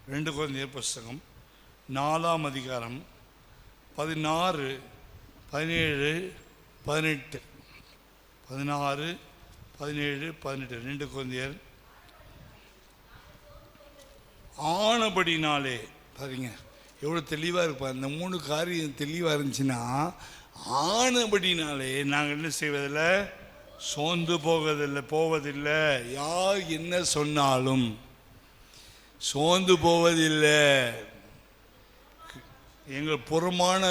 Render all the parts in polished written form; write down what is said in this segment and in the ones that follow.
2 கொரிந்தியர் புஸ்தகம் 4ஆம் அதிகாரம் 16, 17, 18. 16, 17, 18. 2 கொரிந்தியர். ஆனபடினாலே பாருங்க எவ்வளோ தெளிவாக இருப்பார். இந்த 3 காரியம் தெளிவாக இருந்துச்சுன்னா, ஆனபடினாலே நாங்கள் என்ன செய்வதில்லை, சோர்ந்து போவதில்லை. யார் என்ன சொன்னாலும் சோர்ந்து போவதில்லை. எங்கள் புறமான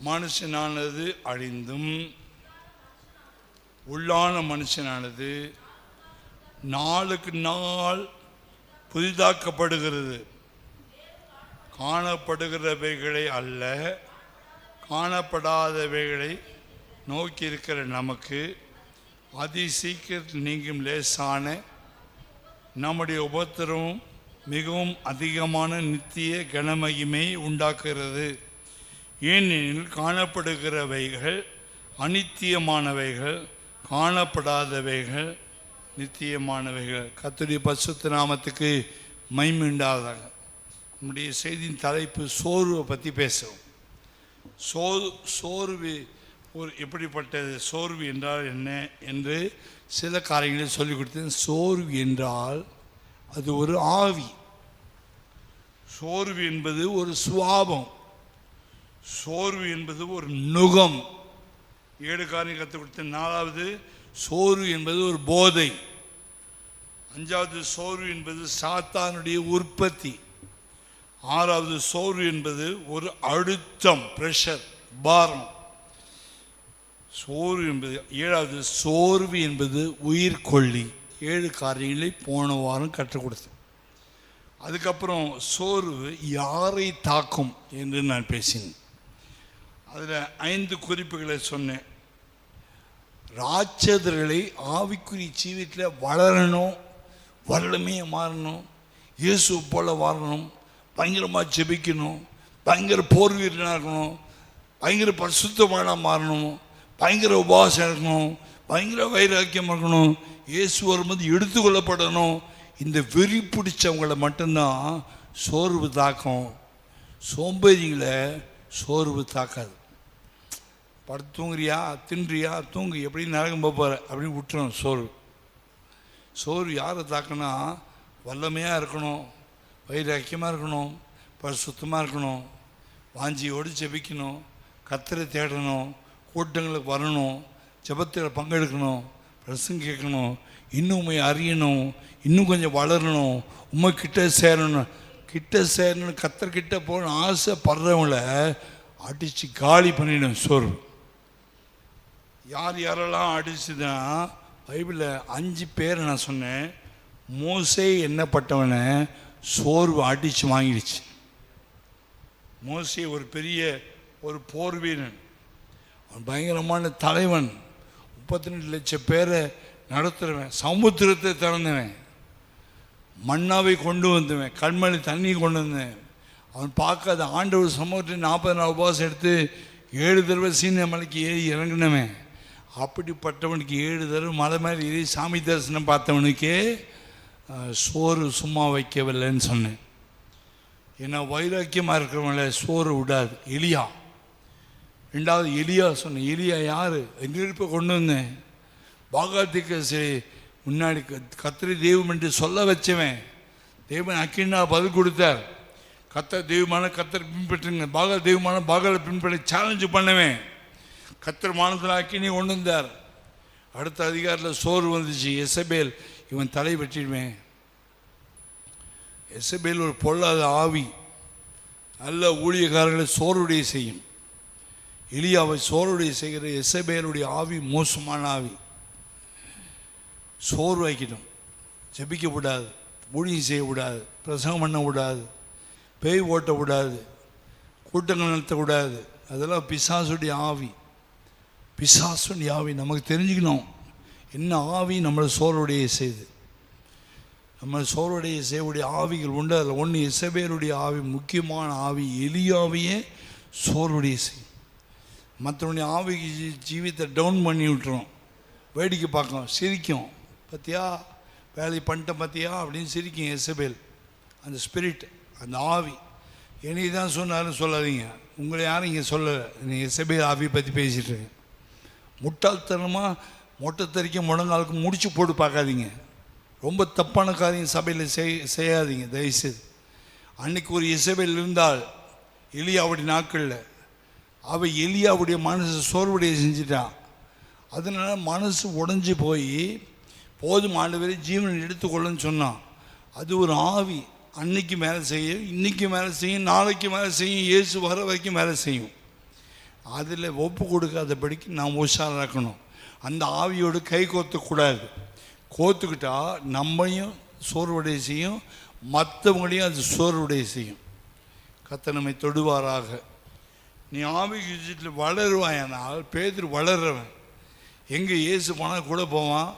மனுஷனானது அழிந்தும் உள்ளான மனுஷனானது நாளுக்கு நாள் புதிதாக்கப்படுகிறது. காணப்படுகிறவைகளை அல்ல, காணப்படாதவைகளை நோக்கி இருக்கிற நமக்கு அதிசீக்கிரம் நீங்கும் லேசான நம்முடைய உபத்திரமும் மிகவும் அதிகமான நித்திய கனமகிமை உண்டாக்குகிறது. ஏனெனில் காணப்படுகிறவைகள் அநித்தியமானவைகள், காணப்படாதவைகள் நித்தியமானவைகள். கர்த்தருடைய பரிசுத்த நாமத்துக்கு மகிமை உண்டாவதாக. நம்முடைய செய்தியின் தலைப்பு சோர்வை பற்றி பேசுவோம். சோர்வு ஒரு எப்படிப்பட்டது, சோர்வு என்றால் என்ன என்று சில காரியங்களை சொல்லிக் கொடுத்தேன். சோர்வு என்றால் அது ஒரு ஆவி. சோர்வு என்பது ஒரு சுவாபம். சோர்வு என்பது ஒரு நுகம். 7 காரியம் கற்றுக் கொடுத்தேன். 4வது சோர்வு என்பது ஒரு போதை. 5வது சோர்வு என்பது சாத்தானுடைய உற்பத்தி. 6வது சோர்வு என்பது ஒரு அழுத்தம், பிரஷர், பாரம். சோர்வு என்பது 7வது சோர்வு என்பது உயிர்கொல்லி. 7 காரியங்களை போன வாரம் கற்றுக் கொடுத்தேன். அதுக்கப்புறம் சோர்வு யாரை தாக்கும் என்று நான் பேசினேன். அதில் 5 குறிப்புகளை சொன்னேன். ராட்சதர்களை ஆவிக்குரிய ஜீவித்தில் வளரணும், வல்லமையாக மாறணும், இயேசு போல வாழணும், பயங்கரமாக ஜெபிக்கணும், பயங்கர போர் வீரனாக இருக்கணும், பயங்கர பரிசுத்தமான மாறணும், பயங்கர உபவாசம் இருக்கணும், பயங்கர வைராக்கியம் இருக்கணும், இயேசு வரும்போது எடுத்துக்கொள்ளப்படணும். இந்த வெறி பிடிச்சவங்களை மட்டும்தான் சோர்வு தாக்கும். சோம்பேறிகளை சோர்வு தாக்காது. படுத்து தூங்குறியா, தின்றியா, தூங்கு, எப்படி நரகம் போகிற அப்படின்னு விட்டுறோம். சோர்வு யாரை தாக்குனா, வல்லமையாக இருக்கணும், வைராக்கியமாக இருக்கணும், பரிசுத்தமாக இருக்கணும், வாஞ்சியோடு ஜெபிக்கணும், கர்த்தரை தேடணும், கூட்டங்களுக்கு வரணும், ஜெபத்தில் பங்கெடுக்கணும், பிரசங்கம் கேட்கணும், இன்னும் உண்மை அறியணும், இன்னும் கொஞ்சம் வளரணும், உண்மை கிட்ட சேரணும், கர்த்தர்கிட்ட போகணும் ஆசைப்படுறவங்கள அடித்து காலி பண்ணிடும் சோர்வு. யாரெல்லாம் அடிச்சுதுன்னா, பைபிளில் 5 பேரை நான் சொன்னேன். மோசே எண்ணப்பட்டவனை சோர்வு அடித்து வாங்கிடுச்சு. மோசே ஒரு பெரிய ஒரு போர் வீரன், பயங்கரமான தலைவன், 32 லட்சம் பேரை நடத்துகிறவன், சமுத்திரத்தை திறந்தவன், மண்ணாவை கொண்டு வந்தவன், கண்மணி தண்ணி கொண்டு வந்தவன். அவன் பார்க்காத ஆண்டவர் சமூகத்தில் 40 நாள் உபவாசம் எடுத்து 7 தடவை சீன மலைக்கு ஏறி இறங்கினவன். அப்படிப்பட்டவனுக்கு 7 தடவை மலை மேலே ஏறி சாமி தரிசனம் பார்த்தவனுக்கே சோறு சும்மா வைக்கவில்லைன்னு சொன்னேன். ஏன்னா வைராக்கியமாக இருக்கிறவங்கள சோறு விடாது. எலியா, 2வது எலியா சொன்னேன். எலியா யார்? நெருப்பை கொண்டு வந்தேன், பாகாத்துக்கு முன்னாடி கர்த்தரை தெய்வம் என்று சொல்ல வச்சவன். தெய்வன் அக்கினா பதில் கொடுத்தார். கர்த்தர் தெய்வமான கர்த்தர் பின்பற்றுங்க, பாகா தெய்வமான பாகாலை பின்பற்றி சேலஞ்சு பண்ணவேன். கர்த்தர் மானத்தில் அக்கினி கொண்டு வந்தார். அடுத்த அதிகாரத்தில் சோறு வந்துச்சு. எசபேல், இவன் தலை வெட்டிடுவேன். எசபேல் ஒரு பொல்லாத ஆவி, நல்ல ஊழியக்காரர்களை சோறுடைய செய்யும். எலியாவை சோறுடைய செய்கிற எசபேலுடைய ஆவி மோசமான ஆவி. சோறு வைக்கணும், ஜெபிக்க விடாது, ஊழியம் செய்ய விடாது, பிரசங்கம் பண்ண விடாது, பேய் ஓட்ட விடாது, கூட்டங்கள் நடத்தக்கூடாது. அதெல்லாம் பிசாசுடைய ஆவி. பிசாசுடைய ஆவி நமக்கு தெரிஞ்சுக்கணும். என்ன ஆவி நம்மளை சோறுடைய செய்து, நம்ம சோறுடைய செய்யக்கூடிய ஆவிகள் உண்டு. அதில் ஒன்று எசபேலுடைய ஆவி, முக்கியமான ஆவி. எலியாவையே சோறுடைய செய்யும். மற்றவனுடைய ஆவிக்கு ஜீவித்தை டவுன் பண்ணி விட்டுரும். வேடிக்கை பார்க்கும், சிரிக்கும். பார்த்தியா வேலை பண்ணிட்டேன் பார்த்தியா அப்படின்னு சிரிக்கும் எசபேல். அந்த ஸ்பிரிட், அந்த ஆவி. என்னை தான் சொன்னாலும் சொல்லாதீங்க, உங்களை யாரும் இங்கே சொல்லலை. நீ எசபேல் ஆவியை பற்றி பேசிகிட்டு இருக்கேன். முட்டாள்தனமாக மொட்டைத்தறிக்க முழங்காலுக்கு முடிச்சு போட்டு பார்க்காதீங்க. ரொம்ப தப்பான காரியம் சபையில் செய்யாதீங்க தயவுசெய்து. அன்றைக்கி ஒரு எசபேல் இருந்தால் எலியாவுடைய நாட்களில், அவள் எலியாவுடைய மனசு சோர்வுடைய செஞ்சிட்டான். அதனால் மனசு உடஞ்சி போய் போதும் ஆண்டவரே ஜீவனை எடுத்துக்கொள்ளுன்னு சொன்னான். அது ஒரு ஆவி. அன்னைக்கு மேலே செய்யும், இன்றைக்கி மேலே செய்யும், நாளைக்கு மேலே செய்யும், இயேசு வர வரைக்கும் மேலே செய்யும். அதில் ஒப்பு கொடுக்காதபடிக்கு நாம் உஷாராக்கணும். அந்த ஆவியோடு கை கோர்த்துக்கூடாது. கோர்த்துக்கிட்டா நம்மையும் சோர்வுடைய செய்யும், மற்றவங்களையும் அது சோர்வுடைய செய்யும். கர்த்தர் நம்மை தொடுவாராக. நீ ஆவி விஷயத்தில் வளருவாயானால், பேதுரு வளர்றவன். எங்கே இயேசு போனால் கூட போவான்,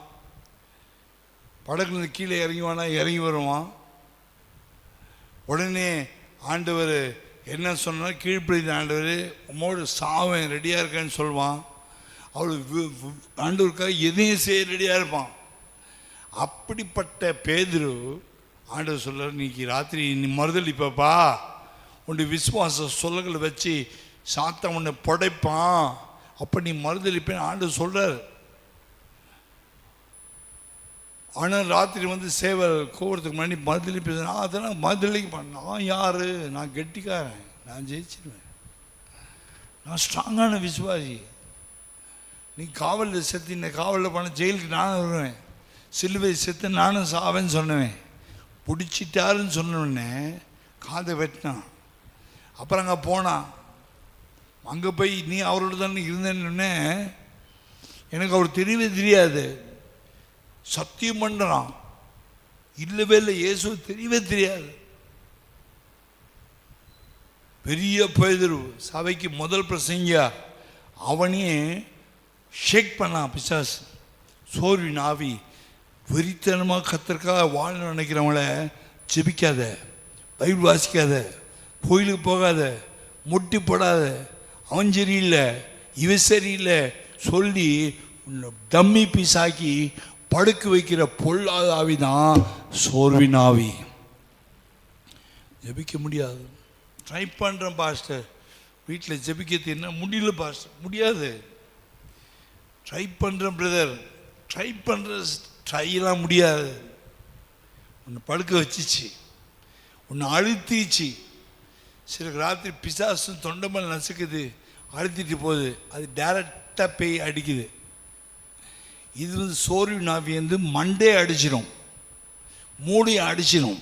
படகுல கீழே இறங்குவானா இறங்கி வருவான். உடனே ஆண்டவர் என்ன சொன்னால், கீழ்ப்படிந்த ஆண்டவர் உம்மோடு சாவன் ரெடியாக இருக்கேன்னு சொல்லுவான். அவள் ஆண்டவருக்காக எதையும் செய்ய ரெடியாக இருப்பான். அப்படிப்பட்ட பேதுரு ஆண்டவர் சொல்ல, இன்னைக்கு ராத்திரி நீ மறுதளிப்பப்பா, உன்னுடைய விசுவாச சொல்லங்களை வச்சு சாத்தான் உன்னை படைப்பான், அப்போ நீ மறுதளிப்பேன்னு ஆண்டவர் சொல்கிறார். ஆனால் ராத்திரி வந்து சேவை கோவத்துக்கு முன்னாடி மறுதளிப்பு, அதெல்லாம் மறுதளிக்க, நான் யார், நான் கெட்டிக்காரன், நான் ஜெயிச்சிருவேன், நான் ஸ்ட்ராங்கான விசுவாசி. நீ காவலில் செத்து, இந்த காவலில் பண்ண ஜெயிலுக்கு நானும் வருவேன், சிலுவை செத்து நானும் சாவேன்னு சொன்னவேன். பிடிச்சிட்டாருன்னு சொன்னோடனே காதை வெட்டினான். அப்புறம் அங்கே போனான். அங்கே போய் நீ அவரோட தானே இருந்தேன்னு எனக்கு அவர் தெரியவே தெரியாது. சத்தியம் பண்ணுறான், இல்லவே இல்லை, இயேசு தெரியவே தெரியாது. பெரிய பேதுரு சபைக்கு முதல் பிரசங்கியா, அவனையே ஷேக் பண்ணான் பிசாசு. சோர்வின் ஆவி. வெறித்தனமாக கர்த்தருக்காக வாழ நினைக்கிறவங்கள ஜெபிக்காத, பைபிள் வாசிக்காத, கோயிலுக்கு போகாத, முட்டி போடாத, அவன் சரியில்லை இவன் சரியில்லை சொல்லி டம்மி பீஸாக்கி படுக்க வைக்கிற பொல்லாத ஆவி தான் சோர்வின் ஆவி. ஜெபிக்க முடியாது. ட்ரை பண்ணுறேன் பாஸ்டர், வீட்டில் ஜெபிக்கிறது என்ன முடியல பாஸ்டர், முடியாது. ட்ரை பண்ணுறேன் பிரதர், ட்ரை பண்ணுற ட்ரையெல்லாம் முடியாது. உன்னை படுக்க வச்சிச்சு, உன்னை அழுத்திச்சு. சில ராத்திரி பிசாசு தொண்டை மேலே நசுக்குது, அழுத்திட்டு போகுது, அது டைரக்டாக பேய் அடிக்குது. இது வந்து சோர்வின் ஆவி வந்து மண்டே அடிச்சிடும், மூளையை அடிச்சிடும்.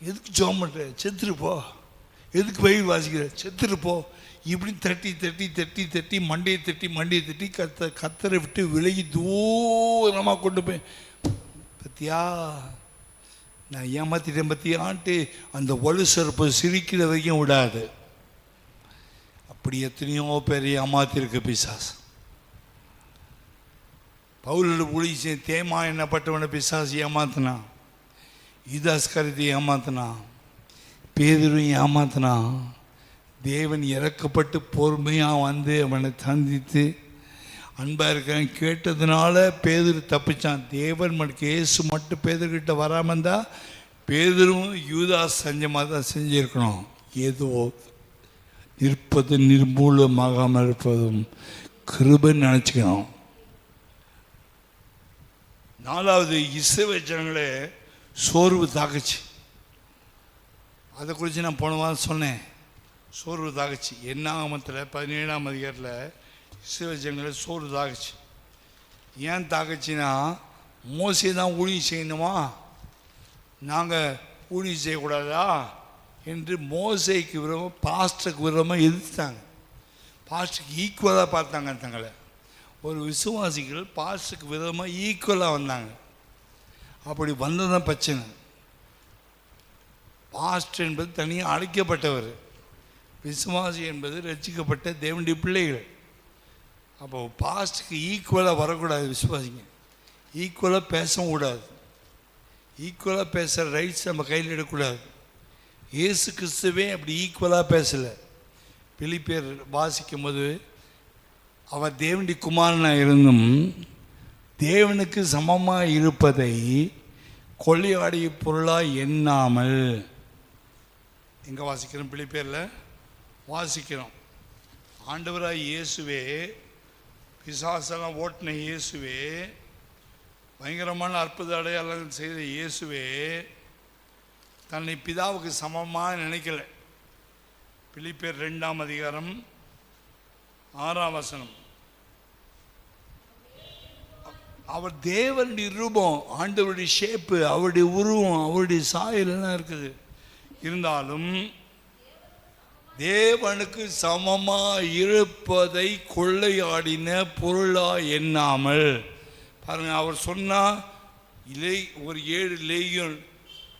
எதுக்கு ஜோம் பண்ணுற, செத்துருப்போ, எதுக்கு பைபிள் வாசிக்கிற, செத்துருப்போ, இப்படி தட்டி தட்டி தட்டி தட்டி மண்டையை தட்டி கத்தரை விட்டு விலகி தூரமாக கொண்டு போய், பத்தியா நான் ஏமாத்திட்டேன் பத்தியான்ட்டு அந்த வலு சிறப்பு சிரிக்கிற வரைக்கும் விடாது. அப்படி எத்தனையோ பேர் ஏமாத்திருக்கு பிசாசு. பவுலோட ஊழிய தேமா என்னப்பட்டவனை பிசாசு ஏமாத்தினான், யூதாஸ்காரியத்தை ஏமாத்தினான், பேதுருவையும் ஏமாத்தினான். தேவன் இறக்கப்பட்டு பொறுமையாக வந்து அவனை சந்தித்து அன்பாக இருக்கிறான் கேட்டதுனால பேதுரு தப்பிச்சான். தேவன் இயேசு மட்டும் பேதுருக்கிட்ட வராமல் இருந்தால் பேதுரும் யூதாஸ் செஞ்ச மாதிரி தான் செஞ்சுருக்கணும். ஏதோ நிற்பது நிர்மூலமாகாமல் இருப்பதும் கிருபைன்னு நினச்சிக்கணும். நாலாவது, இஸ்ரவேல் ஜனங்களே சோர்வு தாக்குச்சு. அதை குறித்து நான் போன வாரம் சொன்னேன். சோர்வு தாக்குச்சு. என்னாகமத்தில் 17ஆம் அதிகாரத்தில் இஸ்ரவேல் ஜனங்களே சோர்வு தாக்குச்சு. ஏன் தாக்குச்சுன்னா, மோசே தான் ஊழியம் செய்யணுமா, நாங்கள் ஊழியம் செய்யக்கூடாதா என்று மோசேக்கு விரோதமாக பாஸ்டருக்கு விரோதமாக எதிர்த்தாங்க. பாஸ்டருக்கு ஈக்குவலாக பார்த்தாங்க தங்களை. ஒரு விசுவாசிகள் பாஸ்டருக்கு விரோதமாக ஈக்குவலாக வந்தாங்க. அப்படி வந்ததான் பிரச்சனை. பாஸ்டர் என்பது தனியாக அழைக்கப்பட்டவர், விசுவாசி என்பது ரட்சிக்கப்பட்ட தேவனுடைய பிள்ளைகள். அப்போ பாஸ்டுக்கு ஈக்குவலாக வரக்கூடாது. விசுவாசிங்க ஈக்குவலாக பேசவும் கூடாது. ஈக்குவலாக பேசுகிற ரைட்ஸ் நம்ம கையில் எடுக்கக்கூடாது. இயேசு கிறிஸ்துவே அப்படி ஈக்குவலாக பேசலை. பிலிப்பியர் வாசிக்கும் போது, அவர் தேவனுடைய குமாரனாக இருந்தும் தேவனுக்கு சமமாக இருப்பதை கொள்ளையாடிய பொருளாக எண்ணாமல். எங்கே வாசிக்கிறோம்? பிலிப்பியரில் வாசிக்கிறோம். ஆண்டவராய் இயேசுவே, பிசாசெல்லாம் ஓட்டின இயேசுவே, பயங்கரமான அற்புத அடையாளங்கள் செய்த இயேசுவே தன்னை பிதாவுக்கு சமமாக நினைக்கல. பிலிப்பியர் 2ஆம் அதிகாரம் 6ஆம் வசனம். அவர் தேவனுடைய ரூபம், ஆண்டவருடைய ஷேப்பு, அவருடைய உருவம், அவருடைய சாயலாம் இருக்குது. இருந்தாலும் தேவனுக்கு சமமாக இருப்பதை கொள்ளையாடின பொருளாக எண்ணாமல். பாருங்க, அவர் சொன்னால் ஒரு 7 லேகியோன்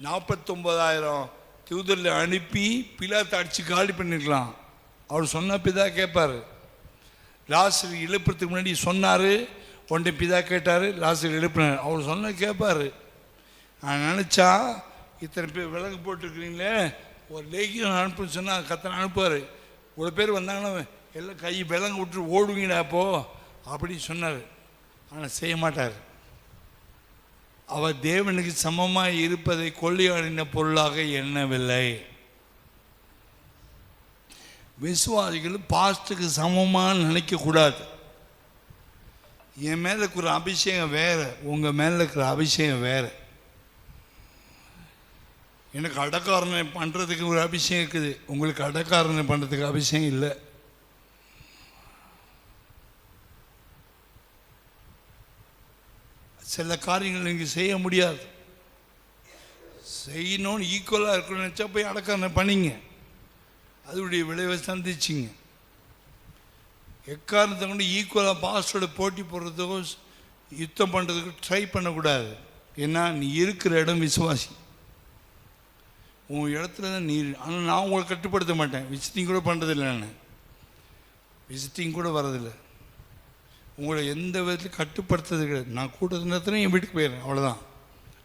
49,000 தூதரில் அனுப்பி பிலாத்தை அடித்து காலி பண்ணிருக்கலாம். அவர் சொன்ன பிதா கேட்பார். லாசரு எழுப்புறதுக்கு முன்னாடி சொன்னார், ஒன்றை பிதா கேட்டார், லாசரு எழுப்பினார். அவர் சொன்ன கேட்பார். நான் நினச்சா இத்தனை பேர் விலங்கு போட்டுருக்கிறீங்களே, ஒரு லேகியம் அனுப்புன்னு சொன்னால் கத்தனை அனுப்புவார். ஒரு பேர் வந்தாங்கன்னா எல்லாம் கை விலங்கு விட்டு ஓடுவீங்கடா அப்போ அப்படின்னு சொன்னார். ஆனால் செய்ய மாட்டார். அவர் தேவனுக்கு சமமாக இருப்பதை கொள்ளையாடின பொருளாக எண்ணவில்லை. விசுவாசிகள் பாஸ்டுக்கு சமமாக நினைக்கக்கூடாது. என் மேலே இருக்கிற அபிஷேகம் வேறு, உங்கள் மேலே இருக்கிற அபிஷேகம் வேறு. எனக்கு அடக்காரனை பண்ணுறதுக்கு ஒரு அபிஷேகம் இருக்குது, உங்களுக்கு அடக்காரனை பண்ணுறதுக்கு அபிஷேகம் இல்லை. சில காரியங்கள் நீங்கள் செய்ய முடியாது. செய்யணும்னு ஈக்குவலாக இருக்கணும்னு நினச்சா போய் அடக்காரனை பண்ணிங்க, அதனுடைய விளைவை சந்திச்சிங்க. எக்காரணத்தை கொண்டு ஈக்குவலாக பாஸ்டோட போட்டி போடுறதுக்கோ யுத்தம் பண்ணுறதுக்கு ட்ரை பண்ணக்கூடாது. ஏன்னா நீ இருக்கிற இடம் விசுவாசி, உன் இடத்துல தான் நீ. ஆனால் நான் உங்களை கட்டுப்படுத்த மாட்டேன். விசிட்டிங் கூட பண்ணுறதில்லை, நான் விசிட்டிங் கூட வரதில்லை. உங்களை எந்த விதத்தில் கட்டுப்படுத்துறது கிடையாது. நான் கூட்டத்து நேரத்தில் என் வீட்டுக்கு போயிடுறேன், அவ்வளோதான்.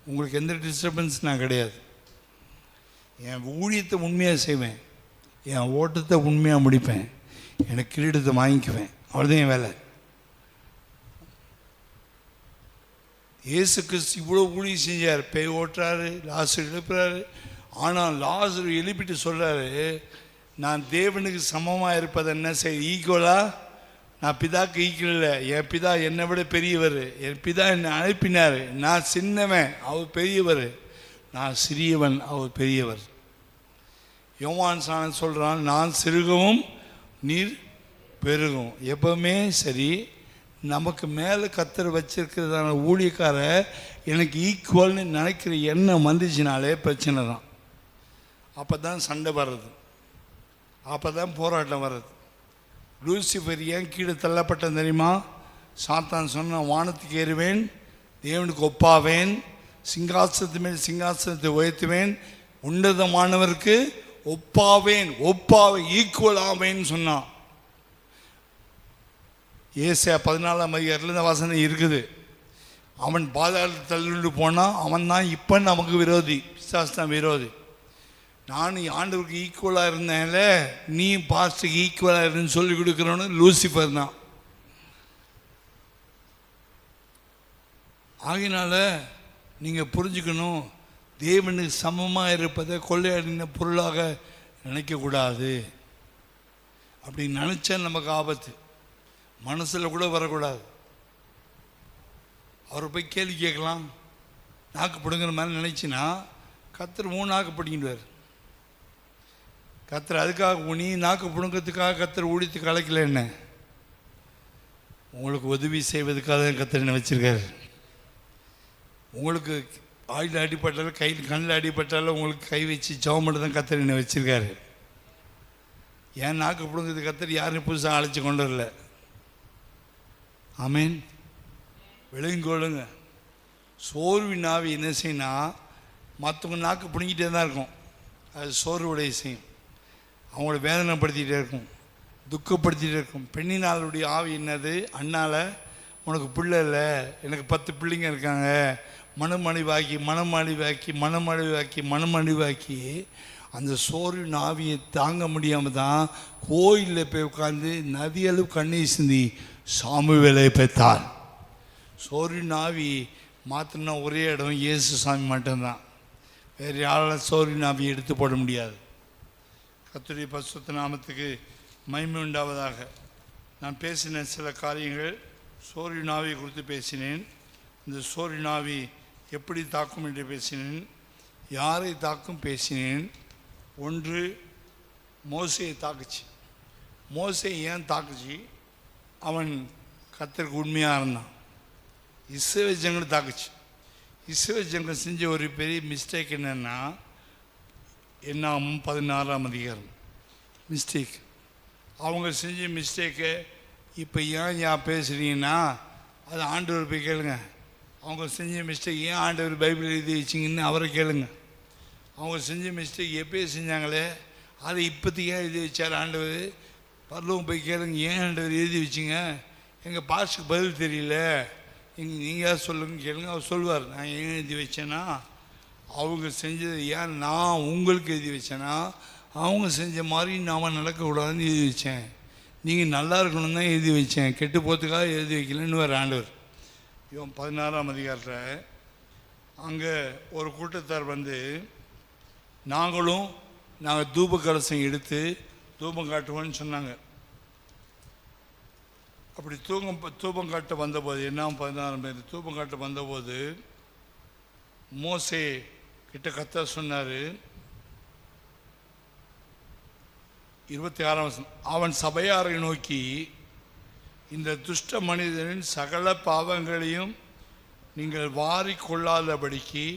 உங்களுக்கு எந்த டிஸ்டர்பன்ஸ் நான் கிடையாது. என் ஊழியத்தை உண்மையாக செய்வேன், என் ஓட்டத்தை உண்மையாக முடிப்பேன், எனக்கு கிரீடத்தை வாங்கிக்குவேன், அவ்வளோதான் என் வேலை. இயேசு கிறிஸ்து இவ்வளோ ஊழியம் செஞ்சார். பேய் ஓட்டுறாரு, லாசரு எழுப்புறாரு. ஆனால் லாசரு எழுப்பிட்டு சொல்கிறாரு, நான் தேவனுக்கு சமமாக இருப்பது என்ன செய்ய ஈக்குவலாக, நான் பிதாக்கு ஈக்குவல் இல்லை. என் பிதா என்னை விட பெரியவர், என் பிதா என்னை அனுப்பினார். நான் சின்னவன், அவர் பெரியவர். நான் சிறியவன், அவர் பெரியவர். யோவான் சாணன் சொல்கிறான், நான் சிறுகவும் நீர் பெருகும். எப்பவுமே சரி, நமக்கு மேலே கத்தர் வச்சிருக்கிறதான ஊழியக்கார எனக்கு ஈக்குவல்னு நினைக்கிற எண்ணம் வந்துச்சுனாலே பிரச்சனை தான். அப்போ தான் சண்டை வர்றது, அப்போ தான் போராட்டம் வர்றது. லூசிஃபர் ஏன் கீழே தள்ளப்பட்டது தெரியுமா? சாத்தான் சொன்ன, வானத்துக்கு ஏறுவேன், தேவனுக்கு ஒப்பாவேன், சிங்காசனத்து மேல் சிங்காசனத்தை உயர்த்துவேன், உன்னதமானவருக்கு ஒப்பாவேன், ஈக்குவல் ஆவேன்னு சொன்னான். ஏசாயா 14ஆம் அதிகாரத்தில் இந்த வசனம் இருக்குது. அவன் பாதாளத்தில் தள்ளிட்டு போனான், அவன் தான் இப்போ நமக்கு விரோதி, பிசாசு தான் விரோதி. நான் ஆண்டவருக்கு ஈக்குவலாக இருந்தேன்ல, நீ பாஸ்டுக்கு ஈக்குவலாக இருன்னு சொல்லி கொடுக்குறோன்னு லூசிஃபர் தான். ஆகினால நீங்கள் புரிஞ்சுக்கணும், தேவனுக்கு சமமாக இருப்பதை கொள்ளையடின பொருளாக நினைக்கக்கூடாது. அப்படி நினச்சா நமக்கு ஆபத்து, மனசில் கூட வரக்கூடாது. அவரை போய் கேள்வி கேட்கலாம், நாக்கு பிடுங்கிற மாதிரி நினச்சின்னா கத்தர் 3 நாக்கு பிடிங்கிடுவார். கத்தர் அதுக்காக நீ நாக்கு பிடுங்கிறதுக்காக கத்தர் ஊழியத்துக்கு அழைக்கல. என்ன உங்களுக்கு உதவி செய்வதுக்காக கத்தர் என்ன வச்சுருக்காரு. உங்களுக்கு ஆயில் அடிப்பட்டாலும் கையில் கண்ணில் அடிப்பட்டாலும் உங்களுக்கு கை வச்சு ஜெபம் பண்ண தான் கத்தர் என்ன வச்சுருக்காரு. ஏன் நாக்கு பிடுங்கிறது கத்தர் யாரும் புதுசாக அழைச்சி கொண்டு வரல. ஆமீன். விளங்கொள்ளுங்க. சோர்வின் ஆவி என்ன செய்யினா மற்றவங்க நாக்கு பிடுங்கிட்டே தான் இருக்கும். அது சோர்வுடைய செய்யும், அவங்கள வேதனைப்படுத்திகிட்டே இருக்கும், துக்கப்படுத்திகிட்டே இருக்கும். பெண்ணினாளுடைய ஆவி என்னது? அண்ணால் உனக்கு பிள்ளை இல்லை, எனக்கு 10 பிள்ளைங்க இருக்காங்க, மனமழிவாக்கி அந்த சோர்வின் ஆவியை தாங்க முடியாமல் தான் கோயிலில் போய் உட்காந்து நதியளவு கண்ணீர் சிந்தி சாமுவேலை பெற்றாள். சோர்வின் ஆவி மாற்றினா ஒரே இடம் இயேசு சாமி மட்டும்தான். வேறு யாராலும் சோர்வின் ஆவி எடுத்து போட முடியாது. கர்த்தருடைய பரிசுத்த நாமத்துக்கு மகிமை உண்டாவதாக. நான் பேசின சில காரியங்கள் சோர்வின் ஆவியை குறித்து பேசினேன். இந்த சோர்வின் ஆவி எப்படி தாக்கும் என்று பேசினேன். யாரை தாக்கும் பேசினேன். ஒன்று, மோசேயை தாக்குச்சு. மோசே ஏன் தாக்குச்சு? அவன் கர்த்தருக்கு உண்மையாக இருந்தான். இஸ்ரவேல் ஜனங்களை தாக்குச்சு. இஸ்ரவேல் ஜனங்கள் செஞ்ச ஒரு பெரிய மிஸ்டேக் என்னென்னா, என்னாகும் 16ஆம் அதிகாரம் மிஸ்டேக். அவங்க செஞ்ச மிஸ்டேக்கை இப்போ ஏன் பேசுகிறீங்கன்னா அது ஆண்டவர் போய் கேளுங்க. அவங்க செஞ்ச மிஸ்டேக் ஏன் ஆண்டவர் பைபிள் எழுதி வச்சிங்கன்னு அவரை கேளுங்க. அவங்க செஞ்ச மிஸ்டேக் எப்போயே செஞ்சாங்களே அதை இப்போதைக்கு ஏன் எழுதி வச்சார் ஆண்டவர்? பரலோகம் போய் கேளுங்க, ஏன் ஆண்டவர் எழுதி வச்சிங்க? எங்கள் பாஸ்டுக்கு பதில் தெரியல, நீங்கள் சொல்லுங்க கேளுங்க. அவர் சொல்லுவார், நான் ஏன் எழுதி வச்சேன்னா அவங்க செஞ்சது ஏன் நான் உங்களுக்கு எழுதி வச்சேன்னா அவங்க செஞ்ச மாதிரி நாம் நடக்கக்கூடாதுன்னு எழுதி வச்சேன். நீங்கள் நல்லா இருக்கணும்னு தான் எழுதி வச்சேன், கெட்டு போகிறதுக்காக எழுதி வைக்கலன்னு வேறு ஆண்டவர். இவன் 16ஆம் அதிகாரத்தில் அங்கே ஒரு கூட்டத்தார் வந்து நாங்கள் தூப கலசம் எடுத்து தூபம் காட்டுவோன்னு சொன்னாங்க. அப்படி தூபம் காட்ட வந்தபோது என்ன 16 பேர் தூபம் காட்ட வந்தபோது மோசே கிட்ட கர்த்தர் சொன்னார். 26ஆம் வசனம், அவன் சபையாரை நோக்கி, இந்த துஷ்ட மனிதனின் சகல பாவங்களையும் நீங்கள் வாரி கொள்ளாதபடிக்கு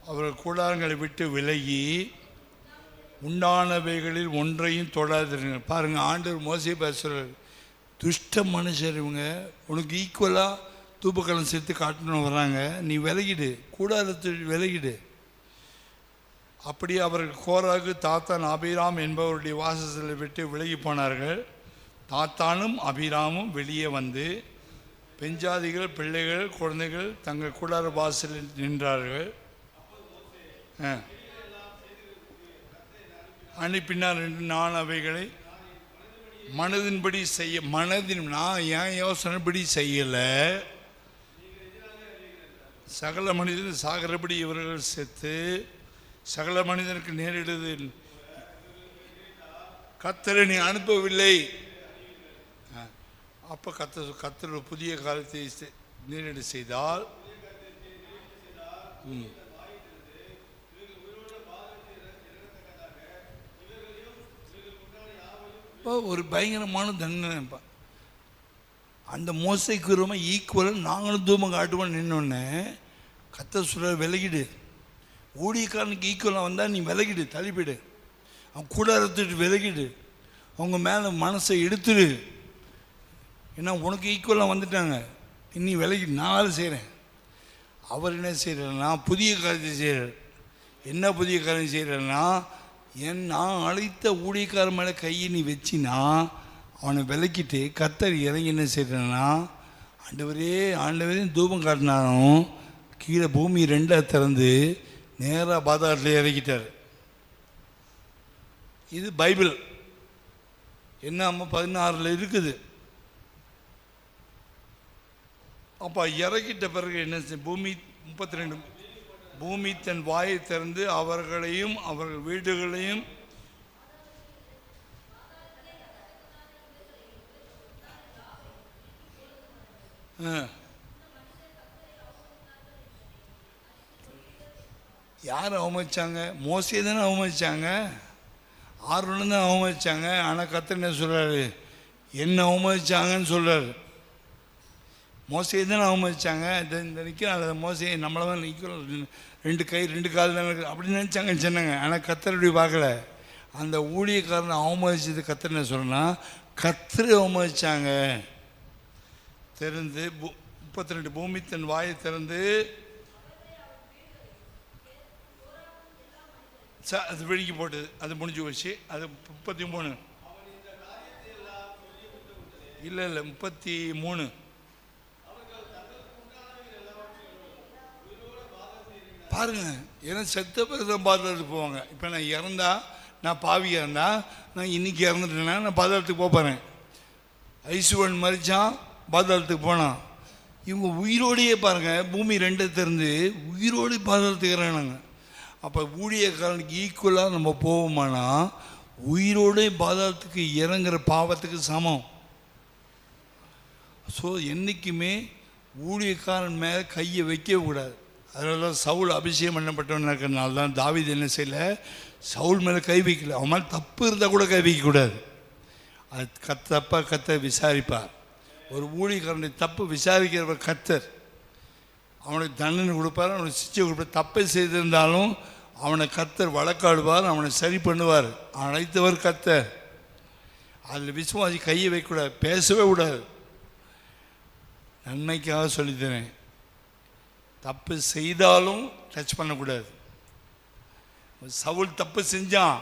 அவர்கள் கூடாரங்களை விட்டு விலகி உண்டானவைகளில் ஒன்றையும் தொடாதீர்கள். பாருங்கள், ஆண்டவர் மோசே பேசுகிறார். துஷ்ட மனுஷர் இவங்க, உனக்கு ஈக்குவலாக தூபக்கலம் சேர்த்து காட்டணும் வராங்க, நீ விலகிடு, கூடாரத்தில் விலகிடு. அப்படி அவர்கள் கோராகு, தாத்தான், அபிராம் என்பவருடைய வாசலை விட்டு விலகி போனார்கள். தாத்தானும் அபிராமும் வெளியே வந்து பெஞ்சாதிகள், பிள்ளைகள், குழந்தைகள் தங்கள் கூடார வாசலில் நின்றார்கள். அனுப்பினார் என்று நான் அவைகளை மனதின்படி நான் என் யோசனைப்படி செய்யலை. சகல மனிதன் சாகிறபடி இவர்கள் செத்து சகல மனிதனுக்கு நேரிடுது. கர்த்தரை நீ அனுப்பவில்லை. அப்போ கர்த்தர் புதிய காலத்தை நேரிட செய்தால் ஒரு பயங்கரமான தண்டனை. அந்த மோசைக்கு ரொம்ப ஈக்குவலாக நாங்களும் தூபம் காட்டுவோம் நின்னோடனே கர்த்தர் சொல்ல விலகிடு. ஊழியக்காரனுக்கு ஈக்குவலாக வந்தால் நீ விலகிடு, தள்ளிப்பிடு. அவன் கூடாரத்துட்டு விலகிடு, அவங்க மேலே மனசை எடுத்துடு. ஏன்னா உனக்கு ஈக்குவலாக வந்துட்டாங்க, இன்னி விலகிடு, நான் செய்கிறேன். அவர் என்ன செய்கிறாருன்னா புதிய காரியத்தை செய்கிறார். என்ன புதிய காரியம் செய்கிறாருன்னா, நான் அழைத்த ஊழியக்காரன் மேலே கையை நீ வச்சினா அவனை விலக்கிட்டு கர்த்தர் இறங்கி என்ன செய்கிறேன்னா, ஆண்டவரே தூபம் காட்டினாலும் கீழே பூமி 2 திறந்து நேராக பாதாளத்தில் இறக்கிட்டார். இது பைபிள் என்ன 16 இருக்குது. அப்போ இறக்கிட்ட பிறகு என்ன பூமி 32 பூமி தன் வாயை திறந்து அவர்களையும் அவர்கள் வீடுகளையும் யார் அவமதிச்சாங்க? மோசே தானே அவமதிச்சாங்க, ஆரோன் தான் அவமதிச்சாங்க. ஆனால் கர்த்தர் என்ன சொல்கிறாரு? என்ன அவமதிச்சாங்கன்னு சொல்கிறாரு. மோசையை தானே அவமதிச்சாங்க. இந்த நிற்கிற மோசையை நம்மளை தான் நிற்கிறோம், 2 கை 2 கால் தானே இருக்குது அப்படி நினச்சாங்கன்னு சொன்னாங்க. ஆனால் கர்த்தர் அப்படி பார்க்கல. அந்த ஊழியக்காரனை அவமதிச்சது கர்த்தர் என்ன சொல்கிறேன்னா, கர்த்தரை அவமதிச்சாங்க. திறந்து 32 பூமி தன் வாயை திறந்து அது வெடிக்கி போட்டது, அது முடிஞ்சு போச்சு. அது 33 இல்லை 33 பாருங்க. ஏன்னா செத்த பிறகு தான் பாதாளத்துக்கு போவாங்க. இப்போ நான் இறந்தா, நான் பாவியாக இருந்தால், நான் இன்றைக்கி இறந்துட்டேன்னா நான் பாதாளத்துக்கு போகிறேன். ஐசுவன் மறித்தான், பாதாளத்துக்கு போனான். இவங்க உயிரோடையே பாருங்கள், பூமி ரெண்டை திறந்து உயிரோடு பாதாளத்துக்கிறாங்க. அப்போ ஊழியக்காரனுக்கு ஈக்குவலாக நம்ம போவோமானா உயிரோடே பாதாளத்துக்கு இறங்குற பாவத்துக்கு சமம். ஸோ என்றைக்குமே ஊழியக்காரன் மேலே கையை வைக்கக்கூடாது. அதனால தான் சவுல் அபிஷேகம் பண்ணப்பட்டவன் இருக்கிறனால தான் தாவீது என்ன செய்யல, சவுல் மேலே கை வைக்கல. அவன் மேலே தப்பு இருந்தால் கூட கை வைக்கக்கூடாது. அது தப்பாக கர்த்தர் விசாரிப்பார். ஒரு ஊழியக்காரனுடைய தப்பு விசாரிக்கிறவர் கர்த்தர். அவனுக்கு தண்டனை கொடுப்பார், அவனுக்கு சிச்சை கொடுப்பார். தப்பை செய்திருந்தாலும் அவனை கர்த்தர் வழக்காடுவார், அவனை சரி பண்ணுவார். அழைத்தவர் கர்த்தர். அதில் விசுவாசி கையை வைக்கக்கூடாது, பேசவே கூடாது. நன்மைக்காக சொல்லித்தரேன். தப்பு செய்தாலும் டச் பண்ணக்கூடாது. சவுல் தப்பு செஞ்சான்,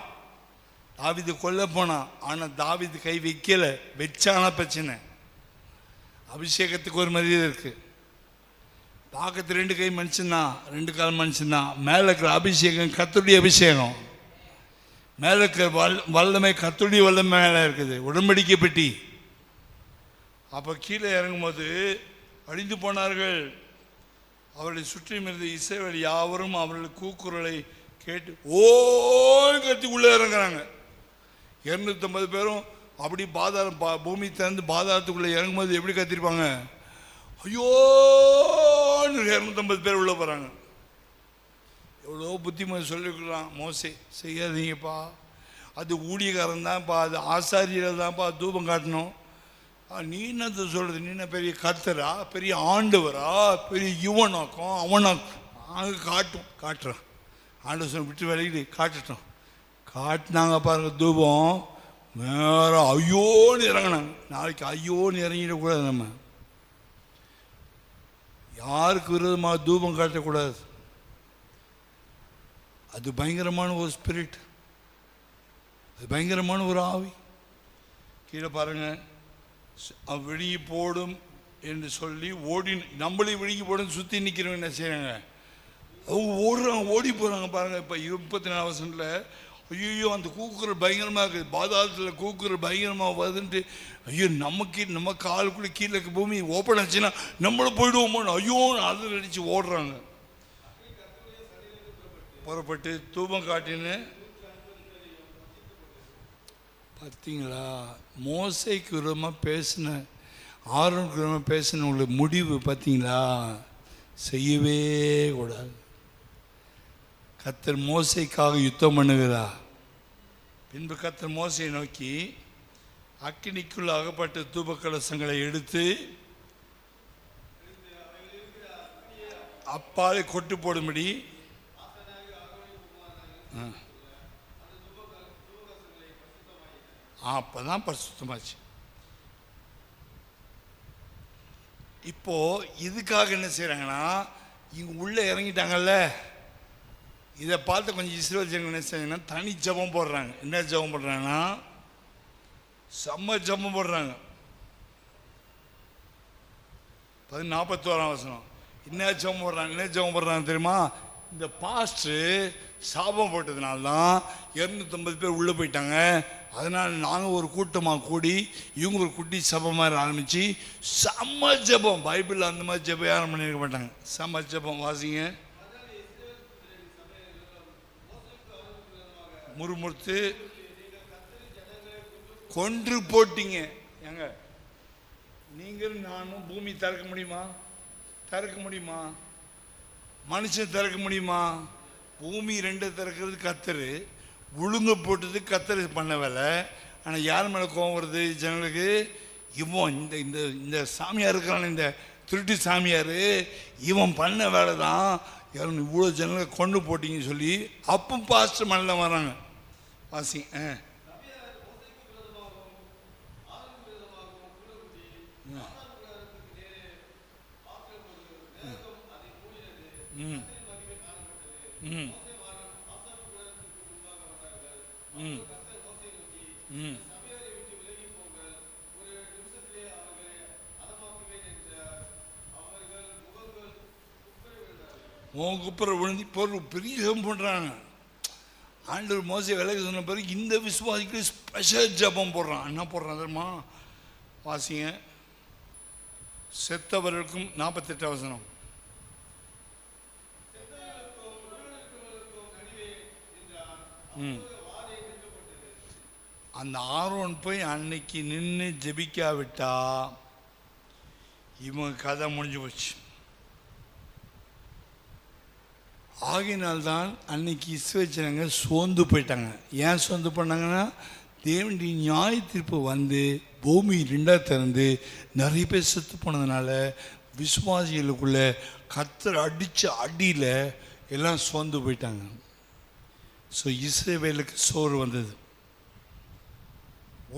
தாவீது கொல்ல போனான். ஆனால் தாவீது கை வைக்கலை, வச்சான பிரச்சனை. அபிஷேகத்துக்கு ஒரு மரியாதை இருக்குது. பார்க்கறது 2 கை மனுஷன்தான், 2 கால் மனுஷன்தான். மேலே இருக்கிற அபிஷேகம் கர்த்தருடைய அபிஷேகம். மேலே இருக்கிற வல்லமை கர்த்தருடைய வல்லமை மேலே இருக்குது. உடன்படிக்கை பெட்டி. அப்போ கீழே இறங்கும்போது அழிந்து போனார்கள். அவர்களை சுற்றி இருந்த இஸ்ரவேல் யாவரும் அவர்கள் கூக்குரலை கேட்டு கத்தி உள்ளே இறங்குறாங்க. 250 பேரும் அப்படி பாதாளம் பூமி திறந்து பாதாளத்துக்குள்ளே இறங்கும்போது எப்படி கத்திருப்பாங்க? ஐயோ, 250 பேர் உள்ளே போகிறாங்க. எவ்வளோ புத்திமதி சொல்லிக்கலாம். மோசே செய்யாதீங்கப்பா, அது ஊழியக்காரன் தான்ப்பா, அது ஆசாரியர்கள் தான்ப்பா தூபம் காட்டணும். நீ என்னத்தை சொல்கிறது? நீ என்ன பெரிய கர்த்தரா, பெரிய ஆண்டவரா, பெரிய யுவனாக்கும் அவனாக்கும்? நாங்கள் காட்டுறோம். ஆண்டவர் சொன்ன விட்டு விலகிட்டு காட்டுட்டோம். காட்டினாங்க பாருங்க தூபம். வேற ஐயோன்னு இறங்கினாங்க. நாளைக்கு ஐயோன்னு இறங்கிடக்கூடாது. நம்ம யாருக்கு விரோதமாக தூபம் காட்டக்கூடாது. அது பயங்கரமான ஒரு ஸ்பிரிட், அது பயங்கரமான ஒரு ஆவி. கீழே பாருங்க, விழுங்கி போடும் என்று சொல்லி நம்மளையும் விழுங்கி போடும் சுற்றி நிற்கிறவங்க என்ன செய்கிறாங்க? அவங்க ஓடுறாங்க, ஓடி போகிறாங்க பாருங்கள். இப்போ 34 வசனத்தில் ஐயோ அந்த கூக்குரல் பயங்கரமாக இருக்குது. பாதாளத்தில் கூக்குரல் பயங்கரமாக வருதுன்ட்டு ஐயோ நம்ம காலுக்குள்ளே கீழே பூமி ஓப்பன் ஆச்சுன்னா நம்மளும் போயிடுவோமோன்னு ஐயோ அதில் அடித்து ஓடுறாங்க. புறப்பட்டு தூபம் காட்டின்னு பார்த்தீங்களா? மோசைக்கு விரோதமாக பேசின, ஆரோனுக்கு விரோதமாக பேசின உங்களுக்கு முடிவு பார்த்தீங்களா? செய்யவே கூடாது. கர்த்தர் மோசைக்காக யுத்தம் பண்ணுகிறார். பின்பு கர்த்தர் மோசையை நோக்கி அக்கினிக்குள் அகப்பட்ட தூப கலசங்களை எடுத்து அப்பாலை கொட்டு போடும்படி அப்பதான் பரிசுத்தமாச்சு. இப்போ இதுக்காக என்ன செய்யறாங்கன்னா, இங்க உள்ள இறங்கிட்டாங்கல்ல, இதை பார்த்து கொஞ்சம் இஸ்ரவேல் ஜனங்கள் என்ன செய்யறாங்கன்னா தனி ஜபம் போடுறாங்க. என்ன ஜபம் போடுறாங்கன்னா செம்ம ஜபம் போடுறாங்க. 41 வசனம். என்ன ஜபம் போடுறாங்க தெரியுமா? இந்த பாஸ்டர் சாபம் போட்டதுனால தான் 250 பேர் உள்ளே போயிட்டாங்க. அதனால் நாங்கள் ஒரு கூட்டமாக கூடி இவங்க ஒரு குட்டி சபை மாதிரி ஆரம்பித்து செம்ம ஜபம். பைபிளில் அந்த மாதிரி ஜபம் யாரும் பண்ணியிருக்க மாட்டாங்க. செம்ம ஜபம் வாசிங்க. முறுமுறுத்து கொன்று போட்டீங்க. ஏங்க நீங்கள் நானும் பூமி திறக்க முடியுமா? மனுஷன் திறக்க முடியுமா? பூமி 2 திறக்கிறது கர்த்தர், ஒழுங்க போட்டது கர்த்தர் பண்ண வேலை. ஆனால் யார் மேலே கோபம் வருது ஜனங்களுக்கு? இவன் இந்த சாமியார் இருக்கிறான், இந்த திருட்டு சாமியார், இவன் பண்ண வேலை தான் இவ்வளோ ஜனங்களை கொண்டு போட்டிங்கன்னு சொல்லி அப்போ பாஸ்டர் மண்ணில் வராங்க. வாசி குப்புற விழுந்து பொருள் பெரிய ஜபம் பண்ணுறாங்க. ஆண்டவர் மோசே விலகு சொன்ன பிறகு இந்த விசுவாசிக்கு ஸ்பெஷல் ஜபம் போடுறான். என்ன போடுறான் தெரியுமா? வாசிங்க. செத்தவர்களுக்கும் 48 வசனம். அந்த ஆரோன் போய் அன்னைக்கு நின்று ஜெபிக்காவிட்டா இவங்க கதை முடிஞ்சு போச்சு. ஆகினால்தான் அன்னைக்கு இஸ்ரவேல் ஜனங்க சோர்ந்து போயிட்டாங்க. ஏன் சோர்ந்து பண்ணாங்கன்னா, தேவனுடைய நியாய தீர்ப்பு வந்து பூமி 2 திறந்து நிறைய பேர் செத்து போனதுனால விசுவாசிகளுக்குள்ள கர்த்தர் அடித்த அடியில் எல்லாம் சோர்ந்து போயிட்டாங்க. ஸோ இஸ்ரவேலுக்கு சோறு வந்தது.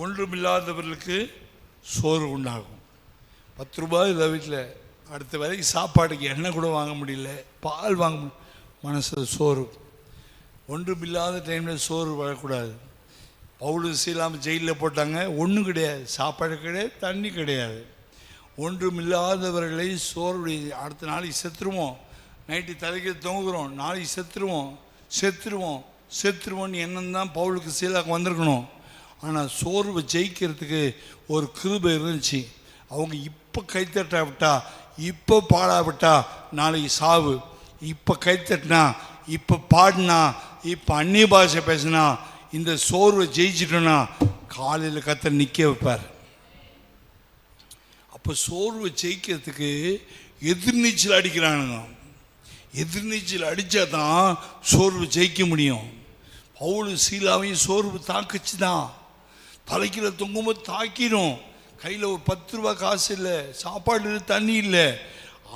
ஒன்றுமில்லாதவர்களுக்கு சோறு உண்டாகும். 10 ரூபாய் இல்லை வீட்டில், அடுத்த வேலைக்கு சாப்பாடுக்கு எண்ணெய் கூட வாங்க முடியல, பால் வாங்க மனசு சோறு. ஒன்றுமில்லாத டைமில் சோறு வரக்கூடாது. பவுல் சீலாமல் ஜெயிலில் போட்டாங்க, ஒன்றும் கிடையாது, சாப்பாடு கிடையாது, தண்ணி கிடையாது. ஒன்றுமில்லாதவர்களை சோறு. அடுத்த நாளைக்கு செத்துருவோம், நைட்டு தலைக்கு தொங்குகிறோம், நாளைக்கு செத்துருவோன்னு எண்ணம் தான் பவுலுக்கு சீலாக்கு வந்திருக்கணும். ஆனால் சோர்வை ஜெயிக்கிறதுக்கு ஒரு கிருபை இருந்துச்சு. அவங்க இப்போ கைத்தட்டாவிட்டா, இப்போ பாடாவிட்டா நாளைக்கு சாவு. இப்போ கைத்தட்டினா, இப்போ பாடினா, இப்போ அந்நிய பாஷை பேசினா, இந்த சோர்வை ஜெயிச்சிட்டோன்னா காலையில் கர்த்தர் நிற்க வைப்பார். அப்போ சோர்வை ஜெயிக்கிறதுக்கு எதிர்நீச்சல் அடிக்கிறானுங்க. எதிர்நீச்சல் அடித்தா தான் சோர்வு ஜெயிக்க முடியும். பவுல் சீலாவையும் சோர்வு தாக்குச்சு தான். தலைக்கில் தொங்கும்போது தாக்கிடும். கையில் ஒரு 10 ரூபா காசு இல்லை, சாப்பாடு இல்லை, தண்ணி இல்லை.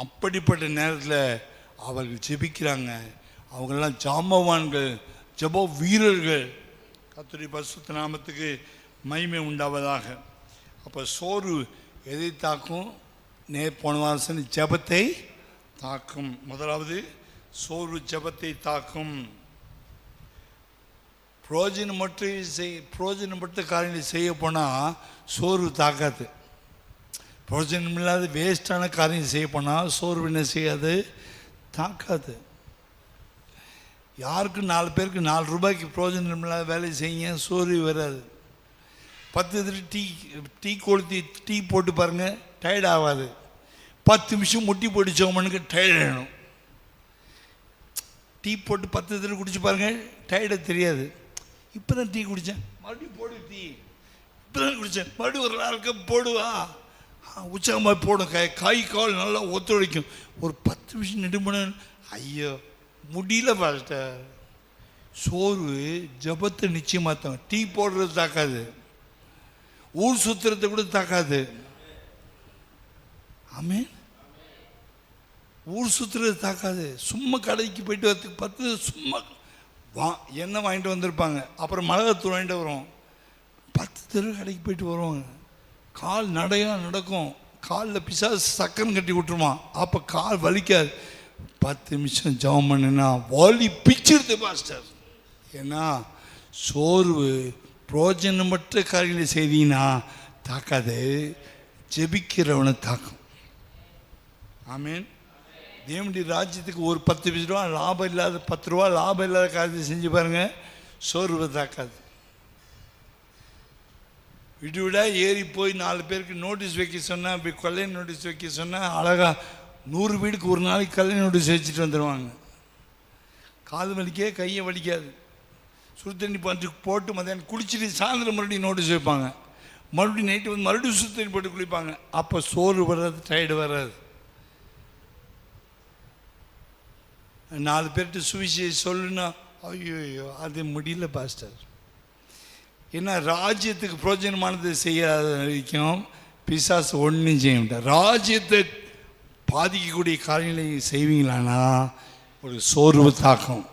அப்படிப்பட்ட நேரத்தில் அவர்கள் ஜெபிக்கிறாங்க. அவங்கெல்லாம் ஜாம்பவான்கள், ஜெப வீரர்கள். கர்த்தருடைய பரிசுத்த நாமத்துக்கு மகிமை உண்டாவதாக. அப்போ சோர்வு எதை தாக்கும்? போன வாரம் ஜெபத்தை தாக்கும். முதலாவது சோர்வு ஜெபத்தை தாக்கும். புரோஜனமற்ற காரியங்களை செய்ய போனால் சோர்வு தாக்காது. புரோஜனம் இல்லாத வேஸ்டான காரியம் செய்ய போனால் சோர்வு என்ன செய்யாது? தாக்காது. யாருக்கு 4 பேருக்கு 4 ரூபாய்க்கு புரோஜனம் இல்லாத வேலை செய்ய சோர்வு வராது. 10 டீ கொளுத்தி டீ போட்டு பாருங்கள், டயர்ட் ஆகாது. 10 நிமிஷம் முட்டி போட்டுச்சவனுக்கு டயர்ட் ஆகணும். டீ போட்டு 10 தடவை குடிச்சு பாருங்கள், டயர்டை தெரியாது. இப்போ தான் டீ குடித்தேன், மறுபடியும் போடு டீ. இப்போ தான் குடித்தேன், மறுபடியும் ஒரு 4 கப் போடுவா. உற்சாகமாக போடும். காய் கால் நல்லா ஒத்துழைக்கும். ஒரு 10 நிமிஷம் நெடுமணி, ஐயோ முடியல பாஸ்டர். சோர்வு ஜபத்தை நிச்சயமாக தான். டீ போடுறது தாக்காது, ஊர் சுத்துறதை கூட தாக்காது. ஆமேன். ஊர் சுற்றுறது தாக்காது. சும்மா கடைக்கு போயிட்டு வரதுக்கு 10 சும்மா எண்ணெய் வாங்கிட்டு வந்திருப்பாங்க, அப்புறம் மிளகாத்தூள் வாங்கிட்டு வருவோம். 10 தெரு கடைக்கு போயிட்டு வருவாங்க. கால் நடையாக நடக்கும். காலில் பிசாசு சக்கரம் கட்டி விட்டுருமா, அப்போ கால் வலிக்காது. 10 நிமிஷம் ஜெபம் பண்ணுன்னா வலி பிச்சிருது பாஸ்டர். ஏன்னா சோர்வு புரோஜனமற்ற காரியங்களை செய்தீங்கன்னா தாக்காது, ஜெபிக்கிறவனை தாக்கும். ஆமீன். தேவனுடைய ராஜ்யத்துக்கு ஒரு 10 ரூபா லாபம் இல்லாத 10 ரூபா லாபம் இல்லாத காரியத்தை செஞ்சு பாருங்கள், சோர்வை தாக்காது. விடு விடாக ஏறி போய் 4 பேருக்கு நோட்டீஸ் வைக்க சொன்னால், இப்படி கல்யாண நோட்டீஸ் வைக்க சொன்னால் அழகாக 100 வீடுக்கு ஒரு நாளைக்கு கல்யாண நோட்டீஸ் வச்சுட்டு வந்துடுவாங்க. காது வலிக்கே கையை வலிக்காது. சுடு தண்ணி போட்டு மதியானம் குளிச்சுட்டு சாயந்தரம் மறுபடியும் நோட்டீஸ் வைப்பாங்க. மறுபடியும் நைட்டு வந்து மறுபடியும் சுடு தண்ணி போட்டு குளிப்பாங்க. அப்போ சோறு வராது, டயர்டு வராது. 4 பேர்கிட்ட சுவிசேஷம் சொல்லுன்னா ஐயோ அது முடியல பாஸ்டர். ஏன்னா ராஜ்யத்துக்கு பிரயோஜனமானது செய்யாத வரைக்கும் பிசாசு ஒன்றும் செய்ய மாட்டார். ராஜ்யத்தை பாதிக்கக்கூடிய காரியங்களை செய்வீங்களானா ஒரு சோர்வு தாக்கம்.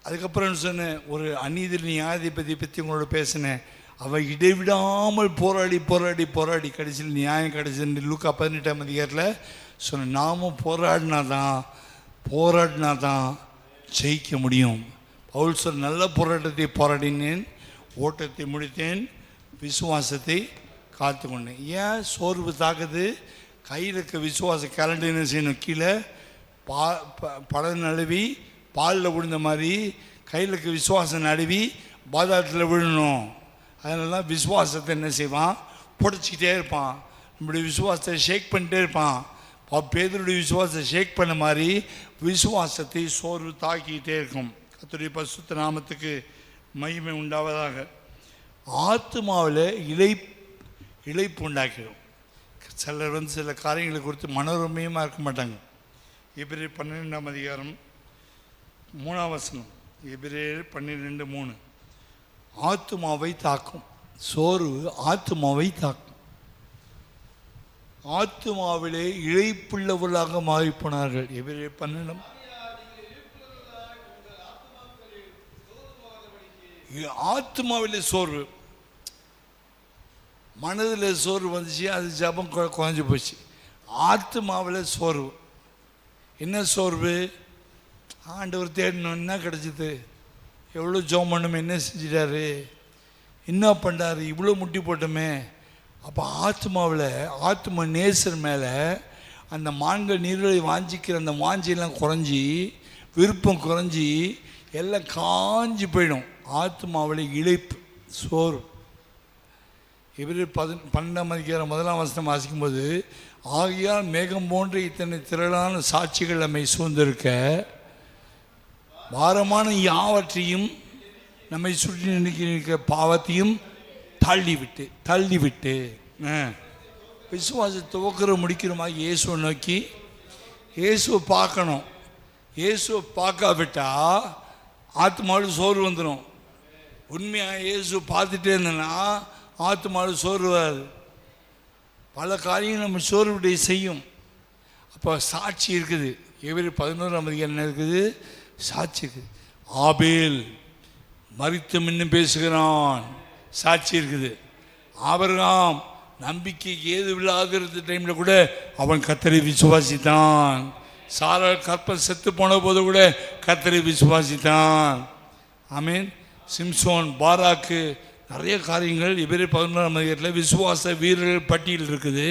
அதுக்கப்புறம் சொன்னேன், ஒரு அநீதி நியாயாதிபதி பற்றி உங்களோட பேசினேன். அவள் இடைவிடாமல் போராடி கடைசியில் நியாயம் கிடைச்சது. லூக்கா 18ஆம் அதிகாரத்தில் சொன்ன, நாமும் போராடினா தான் ஜெயிக்க முடியும். பவுல் சொல், நல்ல போராட்டத்தை போராடினேன், ஓட்டத்தை முடித்தேன், விசுவாசத்தை காத்து கொண்டேன். ஏன் சோர்வு தாக்குது? கையில் இருக்க விசுவாச கேலண்டர் என்ன செய்யணும்? கீழே படம் நழுவி பாலில் விழுந்த மாதிரி கையில் இருக்க விசுவாசம் நழுவி பாதாளத்தில் விழணும். அதனால தான் விசுவாசத்தை என்ன செய்வான்? புடைச்சிக்கிட்டே இருப்பான், நம்முடைய விசுவாசத்தை ஷேக் பண்ணிட்டே இருப்பான். பேதுருடைய விசுவாசத்தை ஷேக் பண்ண மாதிரி விசுவாசத்தை சோர்வு தாக்கிக்கிட்டே இருக்கும். கர்த்தருடைய பரிசுத்த நாமத்துக்கு மகிமை உண்டாவதாக. ஆத்துமாவில் இழைப்பு உண்டாக்கிடும். சிலர் சில காரியங்களை குறித்து மனோரமையமாக இருக்க மாட்டாங்க. எபிரேயர் 12ஆம் அதிகாரம் 3ஆம் வசனம். எபிரேயர் 12:3. ஆத்துமாவை தாக்கும். சோர்வு ஆத்துமாவை தாக்கும். ஆத்துமாவிலே இழைப்புள்ளவர்களாக மாறி போனார்கள். எபிரேயர் 12. ஆத்துமாவிலே சோர்வு, மனதில் சோர்வு வந்துச்சு, அது ஜபம் குறைஞ்சி போச்சு. ஆத்துமாவில் சோர்வு. என்ன சோர்வு? ஆண்டவர் தேடணும், என்ன கிடச்சிது, எவ்வளோ ஜெபம் பண்ணணும், என்ன செஞ்சிட்டாரு, என்ன பண்ணுறாரு, இவ்வளோ முட்டி போட்டோமே. அப்போ ஆத்மாவில் ஆத்ம நேசர் மேலே அந்த மான்கள் நீர்களை வாஞ்சிக்கிற அந்த வாஞ்சியெல்லாம் குறைஞ்சி, விருப்பம் குறைஞ்சி, எல்லாம் காஞ்சி போயிடும். ஆத்மாவில் இழைப்பு, சோர்வு. எபிரேயர் 12ஆம் அதிகாரம் 1ஆம் வசனம் வாசிக்கும்போது, ஆகையால் மேகம் போன்ற இத்தனை திரளான சாட்சிகள் நம்மை சூழ்ந்திருக்க, பாரமான யாவற்றையும் நம்மை சுற்றி நிற்கிற பாவத்தையும் தள்ளிவிட்டு விசுவாசத்தை துவக்கிற முடிக்கிறோமா இயேசுவை நோக்கி இயேசுவை பார்க்கணும். இயேசுவை பார்க்காவிட்டா ஆத்மாவில் சோர்வு வந்துடும். உண்மையாக இயேசு பார்த்துட்டே இருந்தேன்னா ஆத்மாவில் சோர்வு வராது. பல காரியம் நம்ம சோர்வுடைய செய்யும். அப்போ சாட்சி இருக்குது. எபிரேயர் 11ஆம் அதிகாரம் என்ன இருக்குது? சாட்சி இருக்குது. ஆபேல் மரித்து இன்னும் பேசுகிறான், சாட்சி இருக்குது. ஆபிரகாம் நம்பிக்கைக்கு ஏது இல்லாத டைமில் கூட அவன் கர்த்தரை விசுவாசித்தான். சாராள் கற்பம் செத்து போன போது கூட கர்த்தரை விசுவாசித்தான். ஆமீன். சிம்சோன், பாராக்கு, நிறைய காரியங்கள் எபிரேயர் 11ஆம் அதிகாரத்தில் விசுவாச வீரர்கள் பட்டியல் இருக்குது.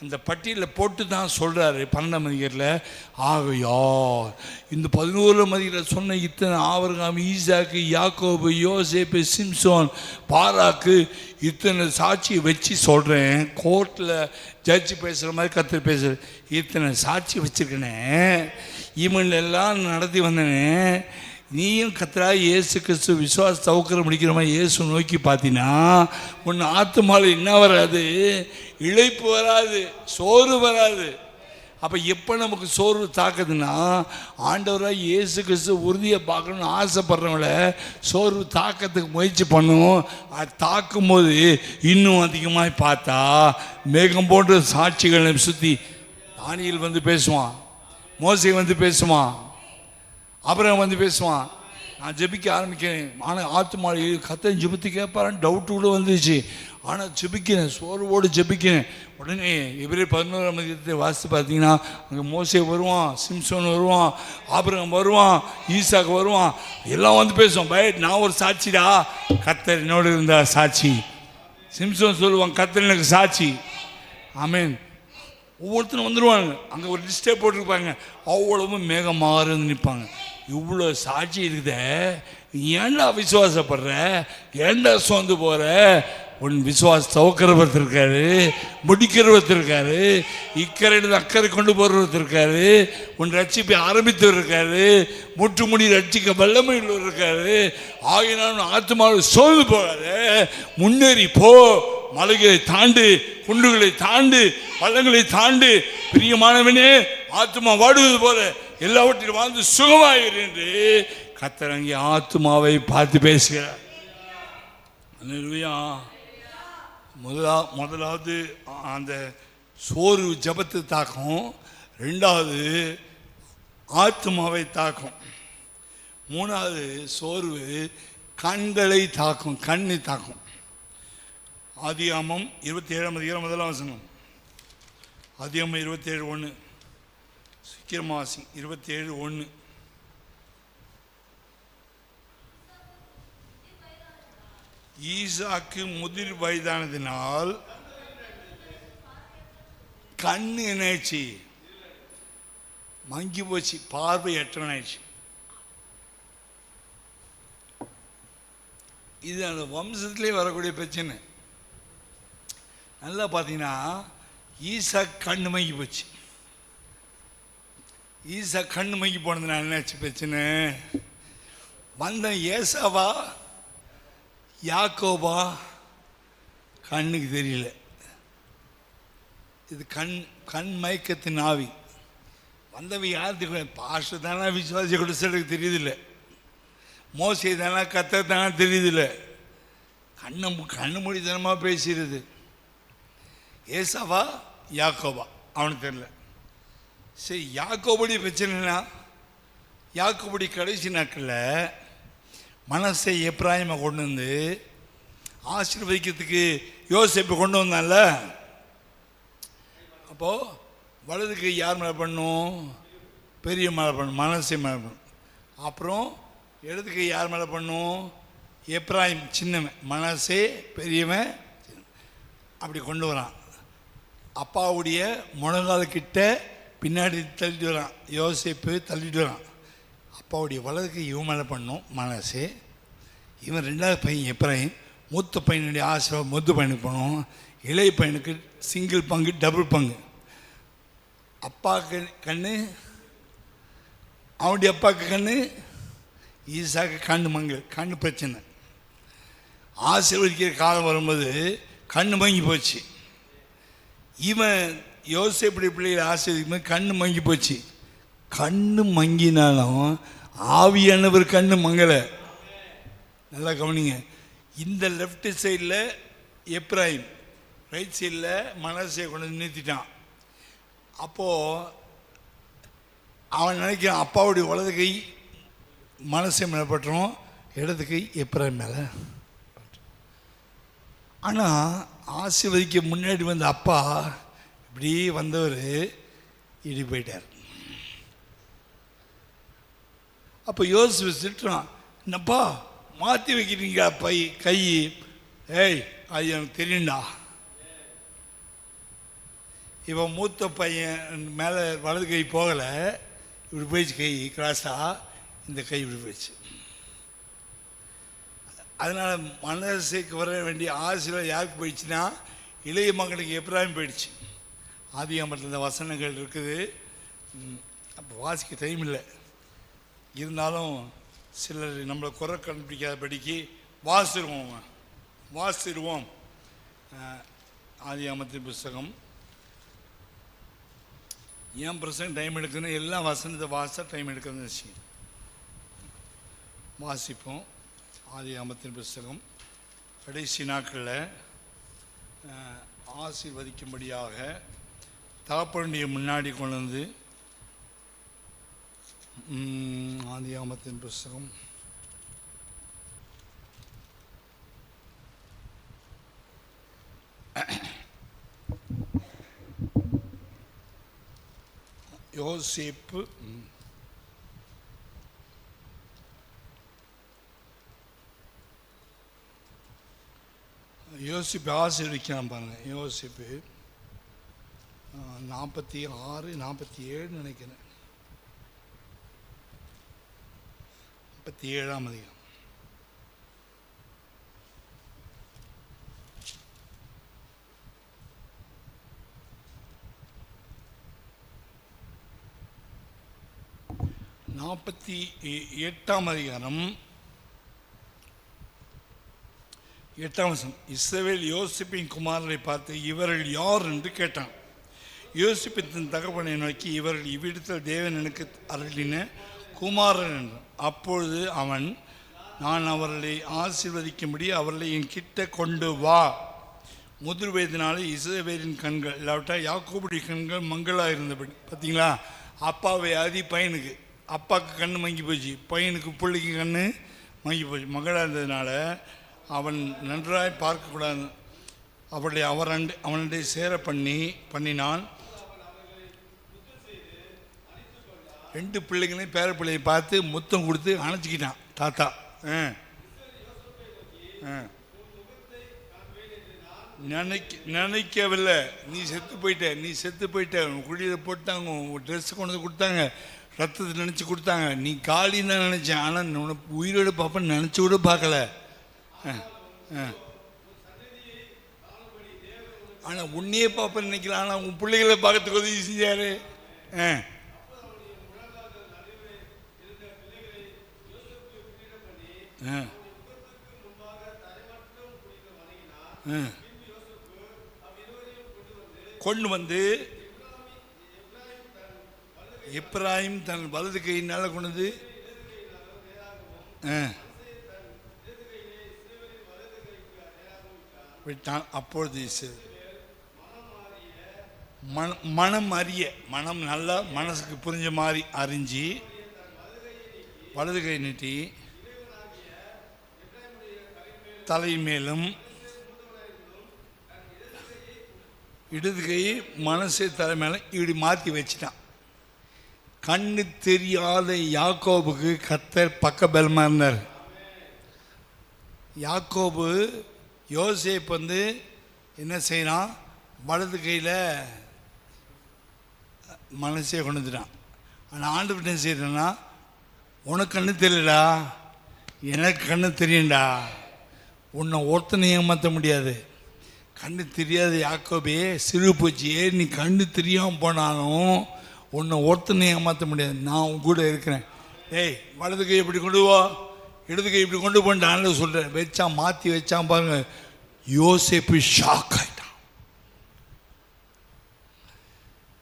அந்த பட்டியலில் போட்டு தான் சொல்கிறாரு 12ஆம் அதிகாரத்தில். ஆகையால் இந்த 11ஆம் அதிகாரத்தில் சொன்ன இத்தனை ஆபிரகாம், ஈசாக்கு, யாக்கோபு, யோசேப்பு, சிம்சோன், பாராக்கு, இத்தனை சாட்சியை வச்சு சொல்கிறேன். கோர்ட்டில் ஜட்ஜி பேசுகிற மாதிரி கர்த்தர் பேசுகிற இத்தனை சாட்சி வச்சுருக்கனே, இவங்களெல்லாம் நடத்தி வந்தனே, நீயும் கர்த்தராகிய இயேசு கிறிஸ்து விசுவாச தவக்கிற முடிக்கிற மாதிரி இயேசு நோக்கி பார்த்தீங்கன்னா உன் ஆத்துமாவில் என்ன வராது? இழைப்பு வராது, சோர்வு வராது. அப்போ எப்போ நமக்கு சோர்வு தாக்குதுன்னா, ஆண்டவராக இயேசு கிறிஸ்து உறுதியை பார்க்கணும்னு ஆசைப்படுறவங்கள சோர்வு தாக்கத்துக்கு முயற்சி பண்ணும். அது தாக்கும்போது இன்னும் அதிகமாக பார்த்தா மேகம் போன்ற சாட்சிகளை சுற்றி தானியேல் வந்து பேசுவான், மோசே வந்து பேசுவான், அப்புறம் வந்து பேசுவான். நான் ஜெபிக்க ஆரம்பிக்கிறேன், ஆனால் ஆத்துமாடி கர்த்தர் ஜெபித்து கேட்பாரான்னு டவுட்டு கூட வந்துச்சு. ஆனால் ஜெபிக்கிறேன், சோர்வோடு ஜெபிக்கிறேன். உடனே எபிரேயர் 11ஆம் அதிகாரத்தை வாசித்து பார்த்தீங்கன்னா அங்கே மோசே வருவான், சிம்சோன் வருவான், ஆபிரகாம் வருவான், ஈசாக்கு வருவான், எல்லாம் வந்து பேசுவான். நான் ஒரு சாட்சிடா, கர்த்தர் என்னோடு இருந்தா சாட்சி. சிம்சோன் சொல்லுவான், கர்த்தர் எனக்கு சாட்சி. ஆமீன். ஒவ்வொருத்தரும் வந்துடுவாங்க. அங்கே ஒரு லிஸ்டே போட்டிருப்பாங்க, அவ்வளவும் மேகமாக இருந்து நிற்பாங்க. இவ்வளோ சாட்சி இருக்குதே, ஏன்டா விசுவாசப்படுற, ஏன்டா சோர்ந்து போகிற? உன் விசுவாச துவக்கிறவர் இருக்காரு, முடிக்கிறவர் இருக்காரு, இக்கரையிலிருந்து அக்கறை கொண்டு போகிறவர் இருக்காரு, உன் ரட்சிப்பை ஆரம்பித்தவர் இருக்காரு, முற்றுமுடி ரட்சிக்க வல்லமையுள்ளவர் இருக்காரு. ஆகினாலும் ஆத்மாவில் சோர்ந்து போகாத, முன்னேறி போ. மலைகளை தாண்டு, குண்டுகளை தாண்டு, பள்ளங்களை தாண்டு. பிரியமானவனே, ஆத்மா வாடுவது போல எல்லாவற்றிலும் வாழ்ந்து சுகமாயிரு என்று கர்த்தர் அங்கே ஆத்மாவை பார்த்து பேசுகிறார். அல்லேலூயா. முதலாவது அந்த சோர்வு ஜபத்தை தாக்கும், ரெண்டாவது ஆத்மாவை தாக்கும், மூணாவது சோர்வு கண்களை தாக்கும், கண்ணை தாக்கும். ஆதியாகமம் 27ஆம் அதிகாரம் 1ஆம் வசனம். ஆதியாகமம் 27:1. சீக்கிரமாசி 27:1. ஈசாக்கு முதிர் வயதானதினால் கண்ணு என்னாச்சு? மங்கி போச்சு, பார்வை எட்டனாயிடுச்சு. இது அந்த வம்சத்திலே வரக்கூடிய பிரச்சனை. நல்லா பார்த்தீங்கன்னா ஈசா கண்ணு மங்கி போச்சு. ஈசா கண்ணு மங்கி போனதுன்னா என்னாச்சு பிரச்சனை? வந்த ஏசாவா யாக்கோபா கண்ணுக்கு தெரியல. இது கண் மயக்கத்தின் ஆவி. வந்தவ யாருக்கு? பாஸ்டர் தானே விசுவாசி கொடுத்ததுக்கு தெரியுதில்ல, மோசை தானே கத்த தானே தெரியுதில்ல, கண்ணு மொழித்தனமாக பேசுகிறது. ஏசாவா யாக்கோபா அவனுக்கு தெரியல. சரி, யாக்கோபுடைய பிரச்சனைனா, யாக்கோபுடைய கடைசி நாட்களில் மனசை எப்ராயிமை கொண்டு வந்து ஆசீர்வதிக்கிறதுக்கு யோசேப்பை கொண்டு வந்தான்ல. அப்போது வலது கை யார் மேலே பண்ணும்? பெரிய மேலே பண்ணும், மனசை மேலே பண்ணும். அப்புறம் இடது கை யார் மேலே பண்ணும்? எப்ராயிம் சின்னவன், மனசே பெரியவன். அப்படி கொண்டு வரான். அப்பாவுடைய முழங்கால்கிட்ட பின்னாடி தள்ளிட்டு வரான். யோசேப்பு தள்ளிட்டு வரான். அப்பாவுடைய வலது கை இவன் மேலே பண்ணும், மனசே. இவன் ரெண்டாவது பையன் எப்ராயிம். மூத்த பையனுடைய ஆசீர்வாதம் மூத்த பையனுக்கு பண்ணும், இளைய பையனுக்கு சிங்கிள் பங்கு டபுள் பங்கு. அப்பாவுக்கு கண்ணு, அவனுடைய அப்பாவுக்கு கண்ணு, ஈசாக்கு கண்ணு மங்கல், கண்ணு பிரச்சனை. ஆசீர்வதிக்கிற காலம் வரும்போது கண்ணு மங்கி போச்சு. இவன் யோசேப்புடைய பிள்ளைகளை ஆசீர்வதிக்கும் கண்ணு மங்கி போச்சு. கண்ணு மங்கினாலும் ஆவியானவர் கண்ணு மங்கலை. நல்லா கவனிங்க. இந்த லெஃப்ட் சைடில் எப்ராயிம், ரைட் சைடில் மனசை கொண்டு வந்து நிறுத்திட்டான். அப்போது அவன் நினைக்கிறான் அப்பாவுடைய வலது கை மனசை மேலே பட்டுரும், இடது கை எப்ராயிம் மேலே. ஆனால் ஆசீர்வதிக்க முன்னாடி வந்த அப்பா இப்படி வந்தவர் இடி போயிட்டார். அப்போ யோசிச்சு திட்டுறான், என்னப்பா மாற்றி வைக்கிறீங்க கை? ஏய், அது எனக்கு தெரியும்டா. இவன் மூத்த பையன் மேலே வலது கை போகலை, இப்படி போயிடுச்சு கை கிராஸாக, இந்த கை இப்படி போயிடுச்சு. அதனால் மனசுக்கு வர வேண்டிய ஆசீர்வாதம் யாருக்கு போயிடுச்சுன்னா இளைய மகனுக்கு எப்ராயிம் போயிடுச்சு. ஆதியாகமத்தில் இந்த வசனங்கள் இருக்குது. அப்போ வாசிக்க டைம் இல்லை, இருந்தாலும் சிலர் நம்மளை குறை கண்டுபிடிக்காதபடிக்கு வாசிடுவோம். ஆதியாகமத்தின் புஸ்தகம். ஏன் பிரசங்க டைம் எடுக்கணும்? எல்லாம் வசனத்தை வாச டைம் எடுக்கணும்னு விஷயம். வாசிப்போம். ஆதியாகமத்தின் புஸ்தகம். கடைசி நாட்களில் ஆசீர்வதிக்கும்படியாக தகப்பனுடைய முன்னாடி கொண்டு வந்து, ஆதியாகமத்தின் புஸ்தகம் யோசேப்பு ஆசீர்வதிக்கிறான் பாருங்க. யோசேப்பு 46 47 நினைக்கிறேன், 37ஆம் அதிகாரம். நாற்பத்தி 8ஆம் அதிகாரம் 8ஆம் வசனம். இஸ்ரவேல் யோசிப்பின் குமாரரை பார்த்து, இவர்கள் யார் என்று கேட்டான். யோசிப்பின் தகப்பனை நோக்கி, இவர்கள் இவ்விடத்தில் தேவன் எனக்கு அருளின குமாரன் என்றான். அப்பொழுது அவன், நான் அவர்களை ஆசீர்வதிக்கும்படி அவர்களை என் கிட்ட கொண்டு வா. முதிர் வயதினாலே இஸ்ரவேலின் கண்கள், இல்லாவிட்டால் யாக்கோபுடைய கண்கள் மங்களாக இருந்தபடி. பார்த்தீங்களா, அப்பாவை ஆதி பையனுக்கு, அப்பாவுக்கு கண்ணு மங்கி போச்சு, பையனுக்கு பிள்ளைக்கு கண்ணு மங்கி போச்சு. மகளாக இருந்ததுனால அவன் நன்றாய் பார்க்கக்கூடாது. அவளை அவனுடைய சேர பண்ணினான். 2 பிள்ளைங்களையும் பேர பிள்ளையை பார்த்து முத்தம் கொடுத்து அணைச்சிக்கிட்டான் தாத்தா. நினைக்கவில்லை, நீ செத்து போயிட்ட குழியில் போட்டாங்க, ட்ரெஸ் கொண்டு வந்து கொடுத்தாங்க, ரத்தத்தை நினச்சி கொடுத்தாங்க, நீ காலின்னு தான் நினச்சேன். ஆனால் உனக்கு உயிரோடு பார்ப்பேன்னு நினச்சி கூட பார்க்கல. ஆனால் உன்னையே பார்ப்பேன்னு நினைக்கலாம். ஆனால் உன் பிள்ளைகளை பார்க்கறதுக்கு உதவி செஞ்சாரு. கொண்டு வந்து எப்ராயிம் தன் வலது கையினால கொண்டு விட்டான். அப்பொழுது மனம் அறிய, மனம் நல்லா மனசுக்கு புரிஞ்ச மாதிரி அறிஞ்சு வலது கை நீட்டி தலை மேலும் இடது கை மனசு தலை மேலே இப்படி மாற்றி வச்சிட்டான். கண்ணு தெரியாத யாக்கோபுக்கு கர்த்தர் பக்க பலமாக இருந்தார். யாக்கோபு யோசேப்பு வந்து என்ன செய்யறான், வலது கையில் மனசே கொண்டு வந்துட்டான். ஆனால் ஆண்டவர் என்ன செய்யறேன்னா, உனக்கு கண்ணு தெரியலடா, எனக்கு கண்ணு தெரியும்டா, உன்னை ஒருத்தனை ஏமாற்ற முடியாது. கண்ணு தெரியாத யாக்கோபே, சிறு பூச்சியே, நீ கண்ணு தெரியாமல் போனாலும் உன்னை ஒருத்தனை ஏமாற்ற முடியாது, நான் உன் கூட இருக்கிறேன். ஏய், வலது கை இப்படி கொண்டு வா, இடது கை இப்படி கொண்டு போன்டான்னு சொல்கிறேன். வச்சான், மாற்றி வச்சான் பாருங்க. யோசேப்பு ஷாக் ஆகிட்டான்.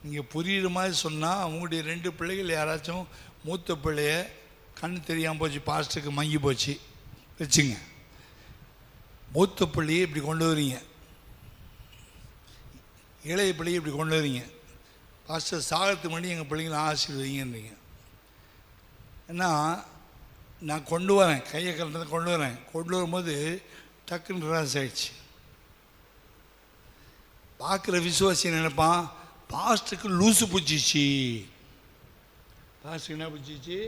நீங்கள் புரியுற மாதிரி சொன்னால், அவங்களுடைய 2 பிள்ளைகள் யாராச்சும் மூத்த பிள்ளைய கண்ணு தெரியாமல் போச்சு, பாஸ்டருக்கு மங்கி போச்சு வச்சுங்க. மூத்த பிள்ளையை இப்படி கொண்டு வரீங்க, இளைய பிள்ளையை இப்படி கொண்டு வரீங்க. பாஸ்டர் சாகத்துக்கு முன்னாடி எங்கள் பிள்ளைங்களை ஆசீர்வதிங்கன்றீங்க. ஏன்னா நான் கொண்டு வரேன், கையை கலந்து கொண்டு வரேன். கொண்டு வரும்போது டக்குன்னு ராஸ் ஆயிடுச்சு. பார்க்குற விசுவாசி நினைப்பான், பாஸ்டருக்கு லூசு பிடிச்சிச்சு, பாஸ்டருக்கு என்ன பிடிச்சிச்சு,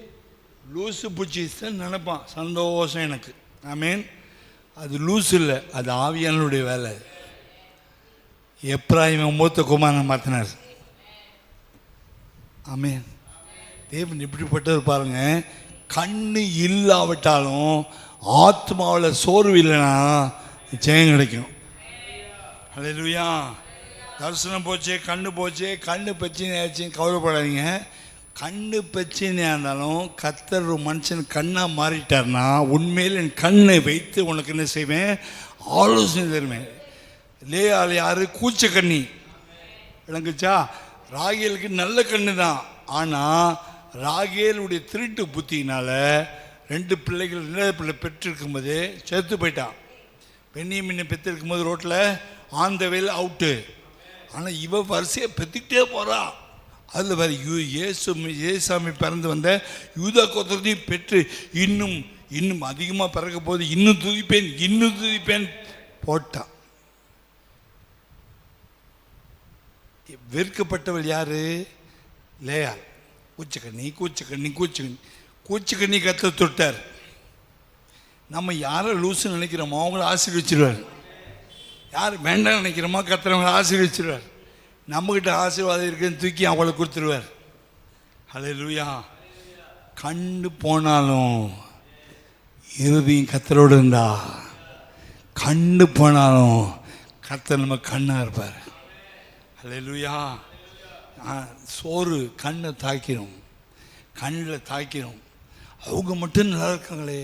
லூசு பிடிச்சிச்சுன்னு நினைப்பான். சந்தோஷம் எனக்கு. ஆமேன். அது லூசு இல்லை, அது ஆவியானுடைய வேலை. எப்ராயிம் மூத்த குமாரனை மாற்றினார். ஆமேன். தேவன் இப்படிப்பட்டவர் பாருங்க. கண்ணு இல்லாவிட்டாலும் ஆத்மாவில் சோர்வு இல்லைன்னா ஜெயம் கிடைக்கும். அல்லேலூயா. தரிசனம் போச்சே, கண்ணு போச்சே, கண்ணு பிரச்சனை ஆச்சுன்னு கவலைப்படாதீங்க. கண்ணு பிரச்சனையாக இருந்தாலும் கர்த்தர் ஒரு மனுஷன் கண்ணாக மாறிட்டார்னா, உண்மையில் என் கண்ணை வைத்து உனக்கு என்ன செய்வேன், ஆலோசனை தருவேன். லேயாள் யாரு, கூச்ச கண்ணி விளங்குச்சா. ராகேலுக்கு நல்ல கண்ணு தான். ஆனால் ராகேலுடைய திருட்டு புத்தினால 2 பிள்ளைகள் 2 பிள்ளை பெற்றிருக்கும் போது செத்து போயிட்டான். பெண்ணியமின்னை பெற்றிருக்கும் போது ரோட்டில் ஆன் த வேல் அவுட்டு. ஆனால் இவ வரிசையை பெற்றுக்கிட்டே போகிறா. அதில் வேறு ஏசாமி பிறந்து வந்த யூதா கோத்திரத்தையும் பெற்று இன்னும் இன்னும் அதிகமாக பிறக்க போது, இன்னும் துதிப்பேன் போட்டான். வெறுக்கப்பட்டவள் யாரு, லேயா. கூச்சக்கண்ணி கத்த தொட்டார். நம்ம யாரை லூசு நினைக்கிறோமோ அவங்கள ஆசீர்வச்சிருவார். யார் வேண்டாம் நினைக்கிறோமோ கத்துறவங்களை ஆசீர்வச்சிருவார். நம்மகிட்ட ஆசீர்வாதம் இருக்குன்னு தூக்கி அவளை கொடுத்துருவார். அல்லேலூயா. கண்ணு போனாலும் இருதயம் கர்த்தரோடு இருந்தா, கண்ணு போனாலும் கர்த்தர் நம்ம கண்ணா இருப்பார். அல்லேலூயா. சோறு கண்ணை தாக்கிடும், கண்ணில் தாக்கிடும். அவங்க மட்டும் நல்லா இருக்காங்களே,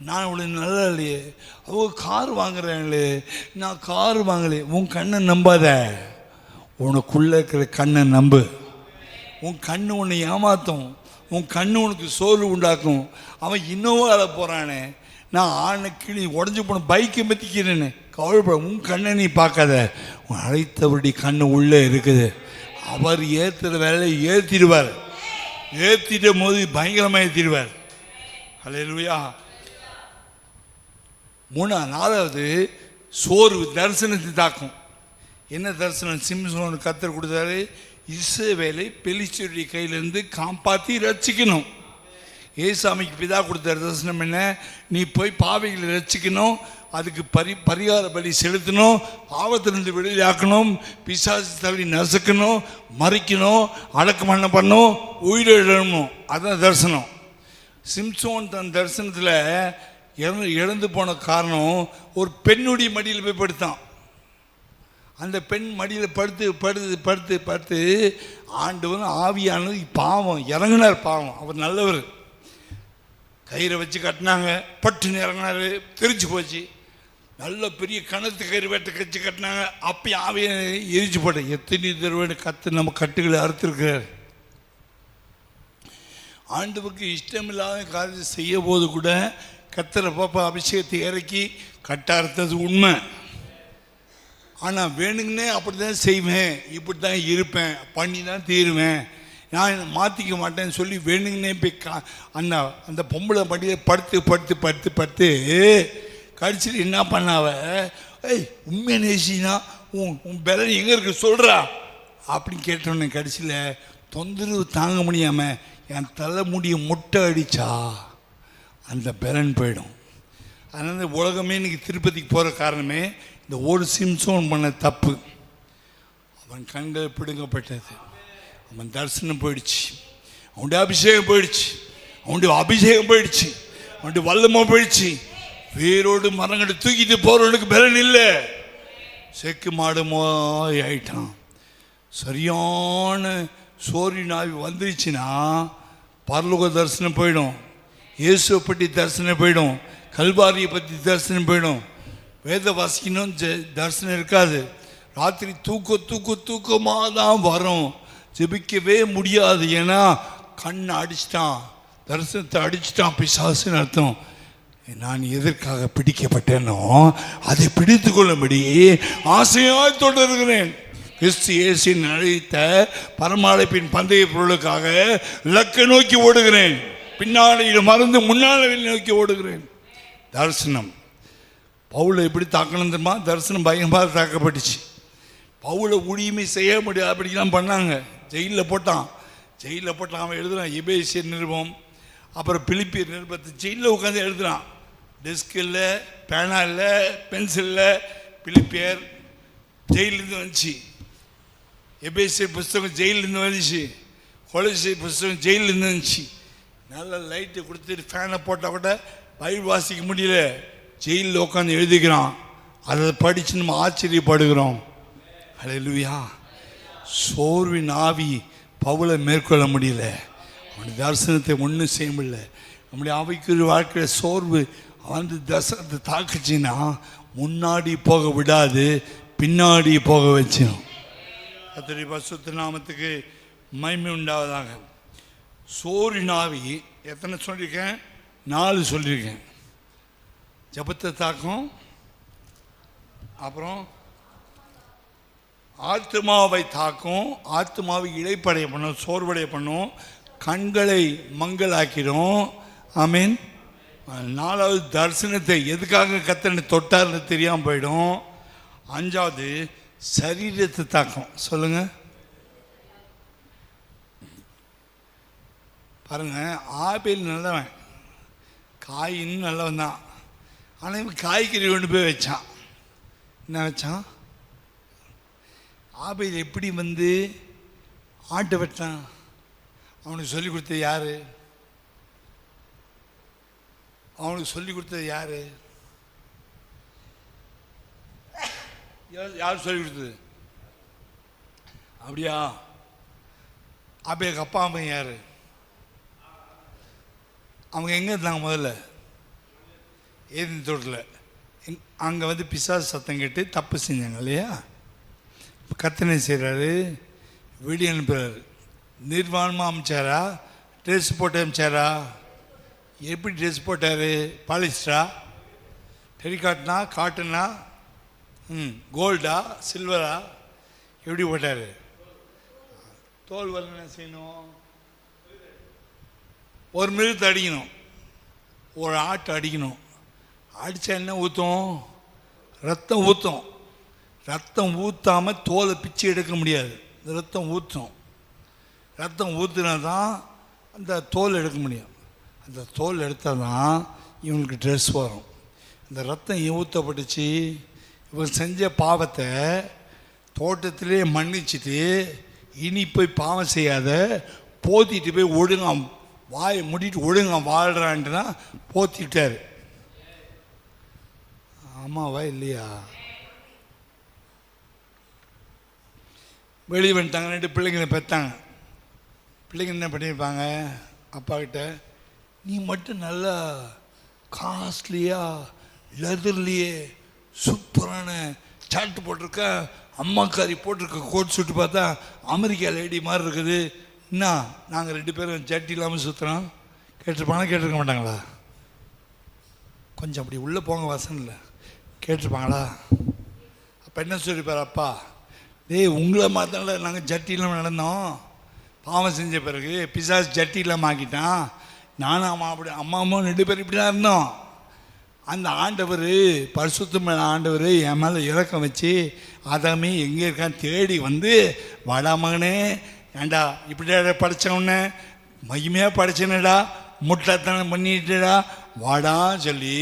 நான் இவ்வளோ நல்லா இல்லையே. அவங்க கார் வாங்குறாங்களே, நான் கார் வாங்கலையே. உன் கண்ணை நம்பாத, உனக்குள்ளே இருக்கிற கண்ணை நம்பு. உன் கண்ணு உன்னை ஏமாற்றும், உன் கண்ணு உனக்கு சோர்வு உண்டாக்கும். அவன் இன்னோவாவில் போகிறானே, நான் ஆணை கிளி உடஞ்சி போன பைக்கை மத்திக்கிறேன்னு கவலைப்பட. உன் கண்ணை நீ பார்க்காத, உன் அழைத்தவருடைய கண்ணு உள்ளே இருக்குது. அவர் ஏற்றுற வேலையை ஏற்றிடுவார். ஏற்றிடும் போது பயங்கரமாக ஏற்றிடுவார். அல்லேலூயா. 4வது சோர்வு தரிசனத்தை தாக்கும். என்ன தரிசனம்? சிம்சோன் கர்த்தர் கொடுத்தாரு, இஸ்ரவேலை பெலிஸ்தருடைய கையிலேருந்து காப்பாற்றி ரட்சிக்கணும். ஏசாமிக்கு பிதா கொடுத்த தரிசனம் என்ன? நீ போய் பாவைகளை ரட்சிக்கணும், அதுக்கு பரிகார பலி செலுத்தணும், பாவத்திலிருந்து விடுதலையாக்கணும், பிசாசு தள்ளி நசுக்கணும், மறிக்கணும், அடக்கம் பண்ணணும், உயிரிழணும். அதுதான் தரிசனம். சிம்சோன் தன் தரிசனத்தில் இறந்து போன காரணம் ஒரு பெண்ணுடைய மடியில் போய் படுத்தான். அந்த பெண் மடியில் படுத்து படுத்து படுத்து படுத்து ஆண்டவர் ஆவியானது பாவம் இறங்கினார். பாவம், அவர் நல்லவர். கயிறை வச்சு கட்டினாங்க, பட்டுன்னு இறங்கினார், தெரிச்சு போச்சு. நல்ல பெரிய கணத்து கயிறு வெட்ட கட்சி கட்டினாங்க, அப்பயும் ஆவியை எரிச்சு போட்டேன். எத்தனை தடவை கத்து நம்ம கட்டுகளை அறுத்துருக்கிறார். ஆண்டவருக்கு இஷ்டமில்லாத காரியத்தை செய்ய போது கூட கத்தரை பாப்பா அபிஷேகத்தை இறக்கி கட்ட அறுத்தது உண்மை. ஆனால் வேணுங்கன்னே அப்படி தான் செய்வேன், இப்படி தான் இருப்பேன், பண்ணி தான் தீருவேன், நான் மாற்றிக்க மாட்டேன்னு சொல்லி வேணுங்கன்னே போய் அந்த அந்த பொம்பளை மடியில் படுத்து படுத்து படுத்து படுத்து கடைசியில் என்ன பண்ணாவ, ஏய் உண்மையை நேசினா உன் பலன் எங்கே இருக்கு சொல்கிறா அப்படின்னு கேட்டோன்னே கடைசியில் தொந்தரவு தாங்க முடியாமல் என் தலைமுடியை முட்டை அடித்தா அந்த பலன் போயிடும். அதனால் இந்த உலகமே இன்றைக்கி திருப்பதிக்கு போகிற காரணமே இந்த ஒரு சிம்சோன் பண்ண தப்பு. அவன் கண்கள் பிடுங்கப்பட்டது, அவன் தரிசனம் போயிடுச்சு, அவனுடைய அபிஷேகம் போயிடுச்சு, அவனுடைய வல்லமாக போயிடுச்சு. வேரோடு மரங்களை தூக்கிட்டு போகிறவனுக்கு பலன் இல்லை, செக்கு மாடுமோ ஆயிட்டான். சரியான சோரின் ஆவி வந்துருச்சுன்னா பரலோக தரிசனம் போயிடும், இயேசுவை பற்றி தரிசனம் போயிடும், கல்வாரியை பற்றி தரிசனம் போயிடும். வேத வாசிக்கணும் தரிசனம் இருக்காது. ராத்திரி தூக்கமாக தான் வரும், ஜெபிக்கவே முடியாது. ஏன்னா கண்ணை அடிச்சிட்டான், தரிசனத்தை அடிச்சிட்டான் பிசாசுன்னு அர்த்தம். நான் எதற்காக பிடிக்கப்பட்டேனோ அதை பிடித்து கொள்ளும்படி ஆசையாய் தொடர்கிறேன். கிறிஸ்து இயேசுவின் அழைத்த பரமழைப்பின் பந்தய பொருளுக்காக இலக்கை நோக்கி ஓடுகிறேன். பின்னாலையில் மறந்து முன்னாளில் நோக்கி ஓடுகிறேன். தரிசனம் பவுலை எப்படி தாக்கணும் தெரியுமா? தரிசனம் பயங்கரமாக தாக்கப்பட்டுச்சு. பவுலை ஊழியமே செய்ய முடியாது, அப்படிலாம் பண்ணாங்க. ஜெயிலில் போட்டான். அவன் எழுதுறான் எபேசியர் நிருபம், அப்புறம் பிலிப்பியர் நிருபத்தை ஜெயிலில் உட்காந்து எழுதுறான். டெஸ்க் இல்லை, பேனா இல்லை, பென்சில் இல்லை. பிலிப்பியர் ஜெயிலிருந்து வந்துச்சு, எபேசியர் புஸ்தகம் ஜெயிலிருந்து வந்துச்சு, கொலோசியர் புஸ்தகம் ஜெயிலிருந்து வந்துச்சு. நல்ல லைட்டு கொடுத்துட்டு ஃபேனை போட்டால் கூட பைபிள் வாசிக்க முடியல, ஜெயிலில் உட்காந்து எழுதிக்கிறான். அதை படித்து நம்ம ஆச்சரியப்படுகிறோம். ஹல்லேலூயா. சோர்வின் ஆவி பவுலை மேற்கொள்ள முடியல, அவனுடைய தரிசனத்தை ஒன்றும் செய்ய முடியல. நம்முடைய ஆவிக்குரிய வாழ்க்கையில் சோர்வு வந்து தரிசனத்தை தாக்குச்சின்னா முன்னாடி போக விடாது, பின்னாடி போக வச்சிடும். கர்த்தருடைய பரிசுத்த நாமத்துக்கு மகிமை உண்டாவதாக. சோர்வின் ஆவி எத்தனை சொல்லியிருக்கேன்? 4 சொல்லியிருக்கேன். ஜபத்தை தாக்கும், அப்புறம் ஆத்மாவை தாக்கும், ஆத்மாவை இழைப்படைய பண்ணும், சோர்வடைய பண்ணும், கண்களை மங்களாக்கிடும். ஆமீன். 4வது தரிசனத்தை எதுக்காக கர்த்தனை தொட்டார்னு தெரியாமல் போயிடும். 5வது சரீரத்தை தாக்கும். சொல்லுங்க பாருங்க. ஆபேல் நல்லவன், காயின் நல்லவன் தான். ஆனால் இவன் காய்கறி கொண்டு போய் வச்சான். என்ன வச்சான்? ஆபேல் எப்படி வந்து ஆட்டை வெட்டான்? அவனுக்கு சொல்லிக் கொடுத்தது யாரு? யார் சொல்லிக் கொடுத்தது? அப்படியா? ஆபேலுக்கு அப்பா அம்மா யாரு? அவங்க எங்கே இருந்தாங்க முதல்ல? ஏதேன் தோட்டத்தில். அங்கே வந்து பிசாசு சத்தம் கேட்டு தப்பு செஞ்சாங்க இல்லையா? கர்த்தனை செய்கிறாரு, வெளியே அனுப்புகிறாரு. நிர்வாணமாக அமிச்சாரா, ட்ரெஸ் போட்டு அமிச்சாரா? எப்படி ட்ரெஸ் போட்டார்? பாலிஸ்டரா, டெரிகாட்னா, காட்டனா, கோல்டா, சில்வரா, எப்படி போட்டார்? தோல் வரல என்ன செய்யணும்? ஒரு மிருகத்தை அடிக்கணும், ஒரு ஆட்டை அடிக்கணும். அடித்தா என்ன ஊற்றும்? ரத்தம் ஊற்றும். ரத்தம் ஊற்றாமல் தோலை பிச்சு எடுக்க முடியாது. ரத்தம் ஊற்றும். ரத்தம் ஊற்றினா தான் அந்த தோல் எடுக்க முடியும். அந்த தோல் எடுத்தால் தான் இவங்களுக்கு ட்ரெஸ் வரும். அந்த ரத்தம் ஊற்றப்பட்டுச்சு. இவன் செஞ்ச பாவத்தை தோட்டத்திலே மன்னிச்சுட்டு இனி போய் பாவம் செய்யாத, போத்திட்டு போய் ஒழுங்கா வாயை முடிட்டு ஒழுங்கா வாழ்கிறான்ட்டுனா போத்திட்டார். ஆமாவா இல்லையா? வெளியே வந்துட்டாங்க. 2 பிள்ளைங்களை பெற்றாங்க. பிள்ளைங்க என்ன பண்ணியிருப்பாங்க, அப்பாக்கிட்ட நீ மட்டும் நல்லா காஸ்ட்லியாக லெதர்லேயே சூப்பரான சால்ட்டு போட்டிருக்க, அம்மாக்காரி போட்டிருக்க கோட் சுட்டு பார்த்தா அமெரிக்கா லேடி மாதிரி இருக்குது, என்ன நாங்கள் 2 பேரும் ஜட்டி இல்லாமல் சுற்றுறோம். கேட்டிருப்பாங்களா? கேட்டிருக்க மாட்டாங்களா? கொஞ்சம் அப்படி உள்ளே போங்க, வசனில் கேட்டிருப்பாங்களா? அப்போ என்ன சொல்லியிருப்பார் அப்பா, டேய் உங்களை மாத்தால நாங்கள் ஜட்டி இல்லாமல் நடந்தோம், பாவம் செஞ்ச பிறகு பிசாஸ் ஜட்டி இல்லாமல் ஆக்கிட்டான், நானும் அம்மாவும் 2 பேரும் இப்படி தான் இருந்தோம். அந்த ஆண்டவர், பரிசுத்தமான ஆண்டவர் என் மேலே இறக்கம் வச்சு ஆதாமே எங்கே இருக்கான்னு தேடி வந்து, வாடா மகனே, ஏண்டா இப்படியா படித்தவொன்னே மகிமையாக படித்தேனடா, முட்டாத்தனம் பண்ணிட்டடா, வாடா சொல்லி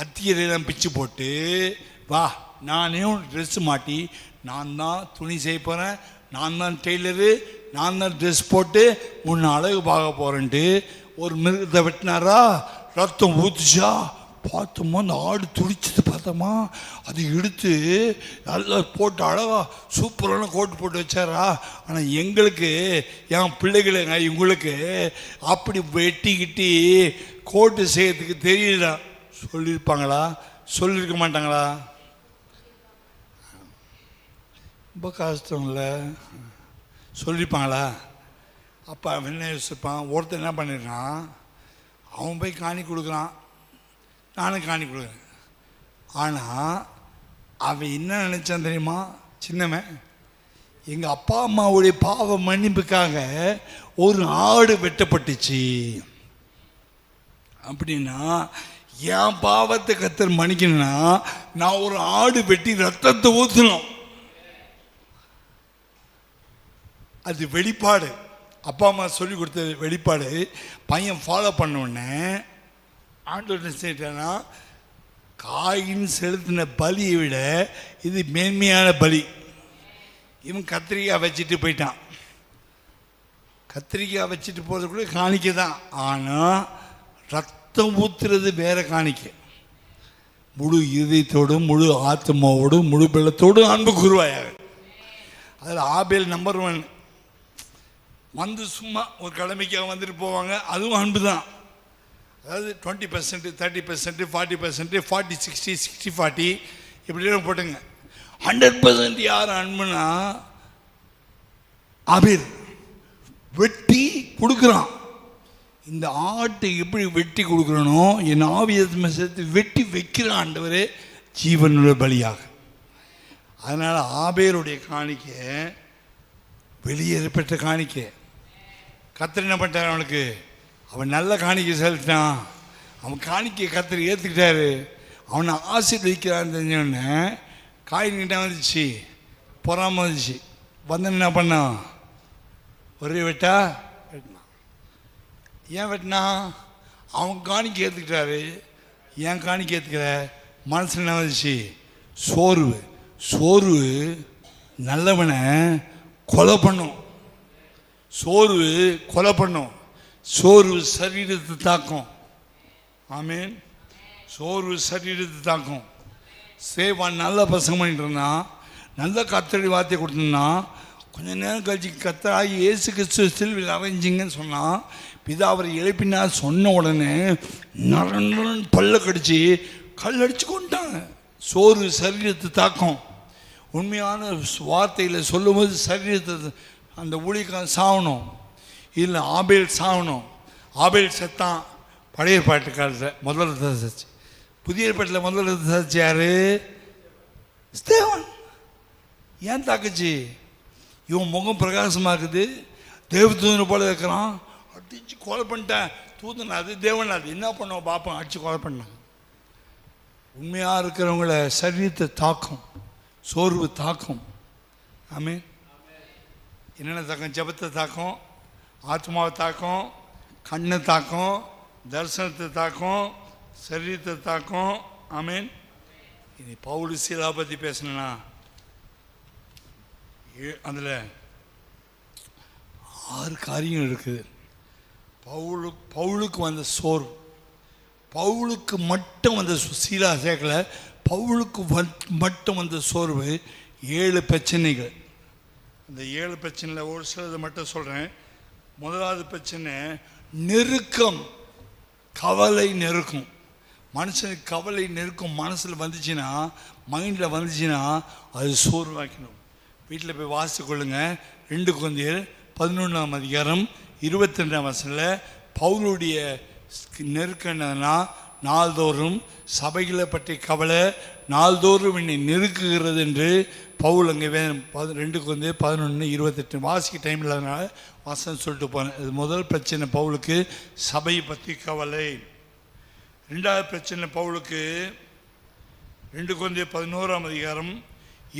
அத்தியரெல்லாம் பிச்சு போட்டு, வா நானேயும் ட்ரெஸ்ஸு மாட்டி நான் தான் துணி செய்ய போகிறேன், நான் தான் டெய்லரு, நான் தான் ட்ரெஸ் போட்டு உன்னை அழகு பார்க்க போகிறேன்ட்டு ஒரு மிருகத்தை வெட்டினாரா, ரத்தம் ஊற்றுச்சா, பார்த்தோமா அந்த ஆடு துடிச்சது பார்த்தோமா, அது எடுத்து நல்லா போட்டு அழகா சூப்பரான கோட்டு போட்டு வச்சாரா. ஆனால் எங்களுக்கு, என் பிள்ளைகளுங்க இவங்களுக்கு அப்படி வெட்டிக்கிட்டி கோட்டு செய்யறதுக்கு தெரியல. சொல்லியிருப்பாங்களா? சொல்லியிருக்க மாட்டாங்களா? ரொம்ப கஷ்டம் இல்லை, சொல்லியிருப்பாங்களா? அப்போ அவன் என்ன யோசிப்பான், ஒருத்தர் என்ன பண்ணியிருக்கான், அவன் போய் காணி கொடுக்குறான், நானும் காணி கொடுக்குறேன். ஆனால் அவன் என்ன நினச்சான் தெரியுமா, சின்னவன், எங்கள் அப்பா அம்மாவுடைய பாவ மன்னிப்புக்காக ஒரு ஆடு வெட்டப்பட்டுச்சு அப்படின்னா, என் பாவத்தை கர்த்தர் மன்னிக்கணும்னா நான் ஒரு ஆடு வெட்டி ரத்தத்தை ஊற்றணும். அது வெளிப்பாடு, அப்பா அம்மா சொல்லி கொடுத்த வெளிப்பாடு. பையன் ஃபாலோ பண்ணோடனே ஆண்டவர் என்ன செய்யிட்டான்னா, காயின் செலுத்தின பலியை விட இது மேன்மையான பலி. இவன் கத்திரிக்காய் வச்சுட்டு போயிட்டான். கத்திரிக்காய் வச்சுட்டு போகிறதுக்குள்ளே காணிக்கை தான், ஆனால் ரத்தம் ஊற்றுறது வேற காணிக்கை. முழு இதயத்தோடும் முழு ஆத்மாவோடும் முழு பலத்தோடும் அன்பு கூறுவாயாக. அதில் ஆபேல் நம்பர் 1. வந்து சும்மா ஒரு கடமைக்காக வந்துட்டு போவாங்க, அதுவும் அன்பு தான். அதாவது 20%, 30%, 40%, 40-60, 60-40 இப்படிலாம் போட்டுங்க. 100% யார் அன்புனா ஆபேல். வெட்டி கொடுக்குறான். இந்த ஆட்டை எப்படி வெட்டி கொடுக்குறனோ என் ஆவியத்தை சேர்த்து வெட்டி வைக்கிறான் ஆண்டவரே ஜீவனுள்ள பலியாக. அதனால் ஆபேலுடைய காணிக்கை வெளியேறப்பட்ட காணிக்கை. கர்த்தர் என்ன பண்ணிட்டார் அவனுக்கு, அவன் நல்ல காணிக்கை செலுத்தினான். அவன் காணிக்கை கர்த்தர் ஏற்றுக்கிட்டாரு. அவனை ஆசீர்வதிக்கிறான்னு தெரிஞ்சவொடனே காயின்கிட்ட வந்துச்சு, பொறாமல் வந்துச்சு. வந்து என்ன பண்ணான், ஒரே வெட்டா வெட்டினான். ஏன் வெட்டினா, அவன் காணிக்கை ஏற்றுக்கிட்டாரு, ஏன் காணிக்கை ஏற்றுக்கிற. மனசில் என்ன வந்துச்சு, சோர்வு. சோர்வு நல்லவனை கொலை பண்ணும். சோர்வு கொலை பண்ணும். சோர்வு சரீரத்தை தாக்கும். ஆமீன். சோர்வு சரீரத்தை தாக்கும். சேவான் நல்ல பசங்க பண்ணிட்டு இருந்தான், நல்ல கர்த்தருடைய வார்த்தையை கொடுத்துருந்தான். கொஞ்ச நேரம் கழிச்சு கர்த்தராகி இயேசு கிறிஸ்து சிலுவையில் அரைஞ்சிங்கன்னு சொன்னான். பிதா அவரை எழுப்பினா சொன்ன உடனே நரன் பல்ல கடிச்சு கல்லடிச்சு கொண்டாங்க. சோர்வு சரீரத்தை தாக்கும். உண்மையான வார்த்தையில் சொல்லும்போது சரீரத்தை அந்த ஊழியக்காரன் சாகணும், இல்லை ஆபேல் சாகணும். ஆபேல் செத்தான் பழைய ஏற்பாட்டு காலத்தில், முதல் ரத்தம் சாட்சி. புதிய ஏற்பாட்டில் முதல் ரத்தம் சாட்சி யார்? ஸ்தேவான். ஏன் தாக்குச்சு? இவன் முகம் பிரகாசமாக இருக்குது, தேவதூதனை போல இருக்கிறான், அடிச்சு கொலை பண்ணிட்டேன். தூதன் அது, தேவன் அது, என்ன பண்ணுவோம் பார்ப்போம், அடிச்சு கொலை பண்ணாங்க. உண்மையாக இருக்கிறவங்கள சரீரத்தை தாக்கும், சோர்வு தாக்கும். ஆமீன். என்னென்ன தாக்கும்? ஜபத்தை தாக்கும், ஆத்மாவை தாக்கும், கண்ணை தாக்கும், தரிசனத்தை தாக்கும், சரீரத்தை தாக்கும். ஆமீன். இனி பவுல் சீலா பற்றி பேசணும்னா அதில் 6 காரியம் இருக்குது. பவுலுக்கு வந்த சோர்வு, பவுலுக்கு மட்டும் வந்த, சீலா சேர்க்கல, பவுலுக்கு மட்டும் வந்த சோர்வு 7 பிரச்சனைகள். அந்த 7 பிரச்சனையில் ஒரு சிலதை மட்டும் சொல்கிறேன். முதலாவது பிரச்சனை நெருக்கம், கவலை நெருக்கம். மனுஷனுக்கு கவலை நெருக்கம் மனசில் வந்துச்சுன்னா, மைண்டில் வந்துச்சுன்னா அது சோர்வாக்கணும். வீட்டில் போய் வாசித்து கொள்ளுங்க. 2 கொரிந்தியர் 11ஆம் அதிகாரம் 22ஆம் வசனத்தில் பவுலுடைய நெருக்கம் என்னதுன்னா, நாள்தோறும் சபைகளை பற்றி கவலை நாள்தோறும் என்னை நெருக்குகிறது என்று பவுல் அங்கே 2 கொரிந்தியர் 11:28 வாசிக்க டைம் இல்லாதனால வசனம் சொல்லிட்டு போனேன். இது முதல் பிரச்சனை பவுலுக்கு, சபையை பற்றி கவலை. 2வது பிரச்சனை பவுலுக்கு 2 கொரிந்தியர் 11ஆம் அதிகாரம்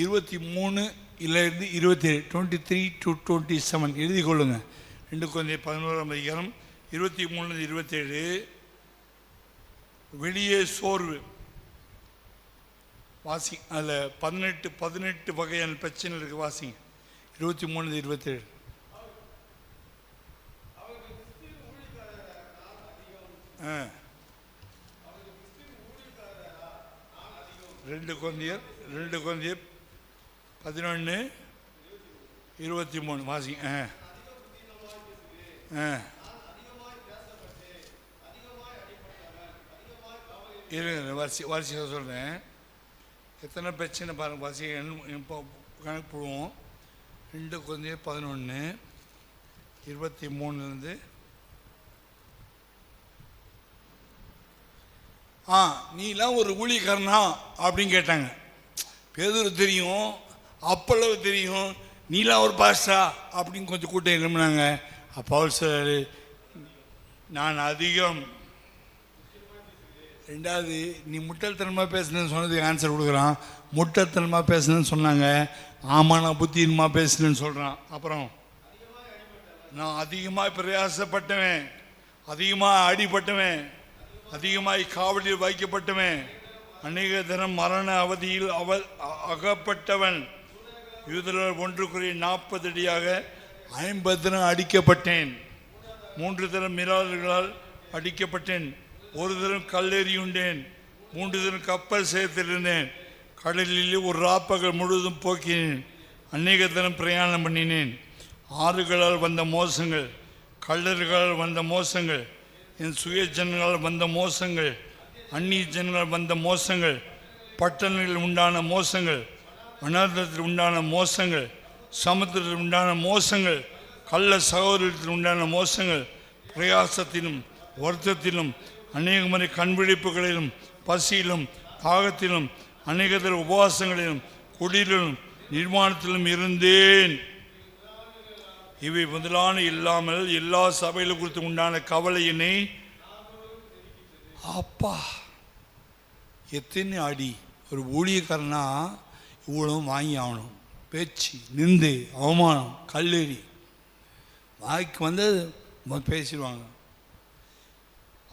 23 இருந்து 27, 23 to 27 எழுதி கொள்ளுங்க. 2 கொரிந்தியர் 11ஆம் அதிகாரம் 23 27. வெளியே சோர்வு வாசி. அதில் 18 வகையான பிரச்சனை இருக்குது. வாசிங்க 23 27. 2 கொரிந்தியர் 11:23 வாசிங்க. இருங்க வாசிக்க சொல்கிறேன். எத்தனை பிரச்சனை பாருங்கள். வாசிக்க கணக்கு போடுவோம். 2 கொரிந்தியர் 11:23 நீலாம் ஒரு ஊழியக்காரனா அப்படின்னு கேட்டாங்க. பேதுரு தெரியும், அப்பளவு தெரியும், நீலாம் ஒரு பாஸ்டா அப்படின்னு கொஞ்சம் கூட்டம் எழுப்பினாங்க. பவுல் சொல்றாரு, நான் அதிகம். 2வது, நீ முட்டல்தனமாக பேசுனேன்னு சொன்னதுக்கு ஆன்சர் கொடுக்குறான். முட்டல்தனமாக பேசுனேன்னு சொன்னாங்க. ஆமாம், நான் புத்தியமாக பேசுனேன்னு சொல்கிறான். அப்புறம் நான் அதிகமாக பிரயாசப்பட்டவன், அதிகமாக அடிப்பட்டவன், அதிகமாய் காவலில் வைக்கப்பட்டவன், அநேக தினம் மரண அவதியில் அகப்பட்டவன், யூதர்கள் 1 அடியாக 50 தினம் அடிக்கப்பட்டேன், 3 தினம் மிரால்களால் அடிக்கப்பட்டேன், 1 தினம் கல்லெறியுண்டேன், 3 தினம் கப்பல் சேர்த்திருந்தேன், கடலில் ஒரு ராப்பகல் முழுவதும் போக்கினேன், அநேக தினம் பிரயாணம் பண்ணினேன், ஆறுகளால் வந்த மோசங்கள், கள்ளர்களால் வந்த மோசங்கள், என் சுய ஜனங்களால் வந்த மோசங்கள், அந்நிய ஜனங்களால் வந்த மோசங்கள், பட்டணங்களில் உண்டான மோசங்கள், அனாதத்தில் உண்டான மோசங்கள், சமுத்திரத்தில் உண்டான மோசங்கள், கள்ள சகோதரத்தில் உண்டான மோசங்கள், பிரயாசத்திலும் வருத்தத்திலும், அநேக முறை கண்விழிப்புகளிலும், பசியிலும் தாகத்திலும், அநேகத்தில் உபவாசங்களிலும், குடியிலும் நிர்மாணத்திலும் இருந்தேன். இவை முதலான இல்லாமல் எல்லா சபையிலும் குறித்து உண்டான கவலையினை. அப்பா, எத்தனை அடி! ஒரு ஊழியக்காரனா இவ்வளவு வாங்கி ஆகணும். பேச்சு, நிந்து, அவமானம், கல்லெறி, வாய்க்கு வந்து பேசிடுவாங்க.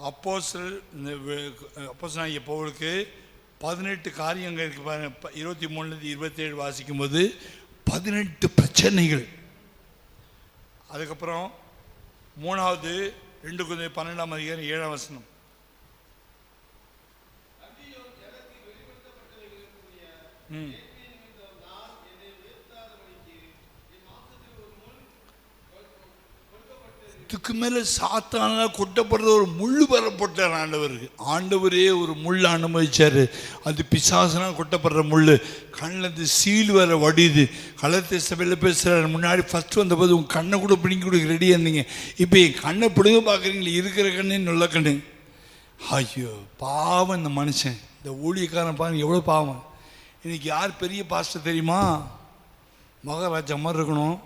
அப்போஸ்தலனாகிய பவுலுக்கு 18 காரியங்கள் இருக்கு பாருங்க. 23-27 வாசிக்கும்போது 18 பிரச்சனைகள். அதுக்கப்புறம் 3வது 2 கொரிந்தியர் 12ஆம் அதிகாரம் 7ஆம் வசனம். இதுக்கு மேலே சாத்தான கொட்டப்படுற ஒரு முள்ளு பெறப்பட்டார் ஆண்டவருக்கு. ஆண்டவரே ஒரு முள் அனுபவிச்சார். அது பிசாசனா கொட்டப்படுற முள். கண்ணில் சீல் வர வடியுது. கள்ளத்தை சபையில் பேசுகிறார். முன்னாடி ஃபஸ்ட்டு வந்தபோது உங்கள் கண்ணை கூட பிடிங்கி கொடுக்க ரெடியாக இருந்தீங்க. இப்போ என் கண்ணை பிடுங்க பார்க்குறீங்களே, இருக்கிற கண்ணே நல்ல கண்ணு. ஐயோ பாவம் இந்த மனுஷன், இந்த ஊழியக்காரன் பாருங்க எவ்வளோ பாவம். இன்றைக்கி யார் பெரிய பாஸ்டர் தெரியுமா? மகாராஜா மாதிரி இருக்கணும்,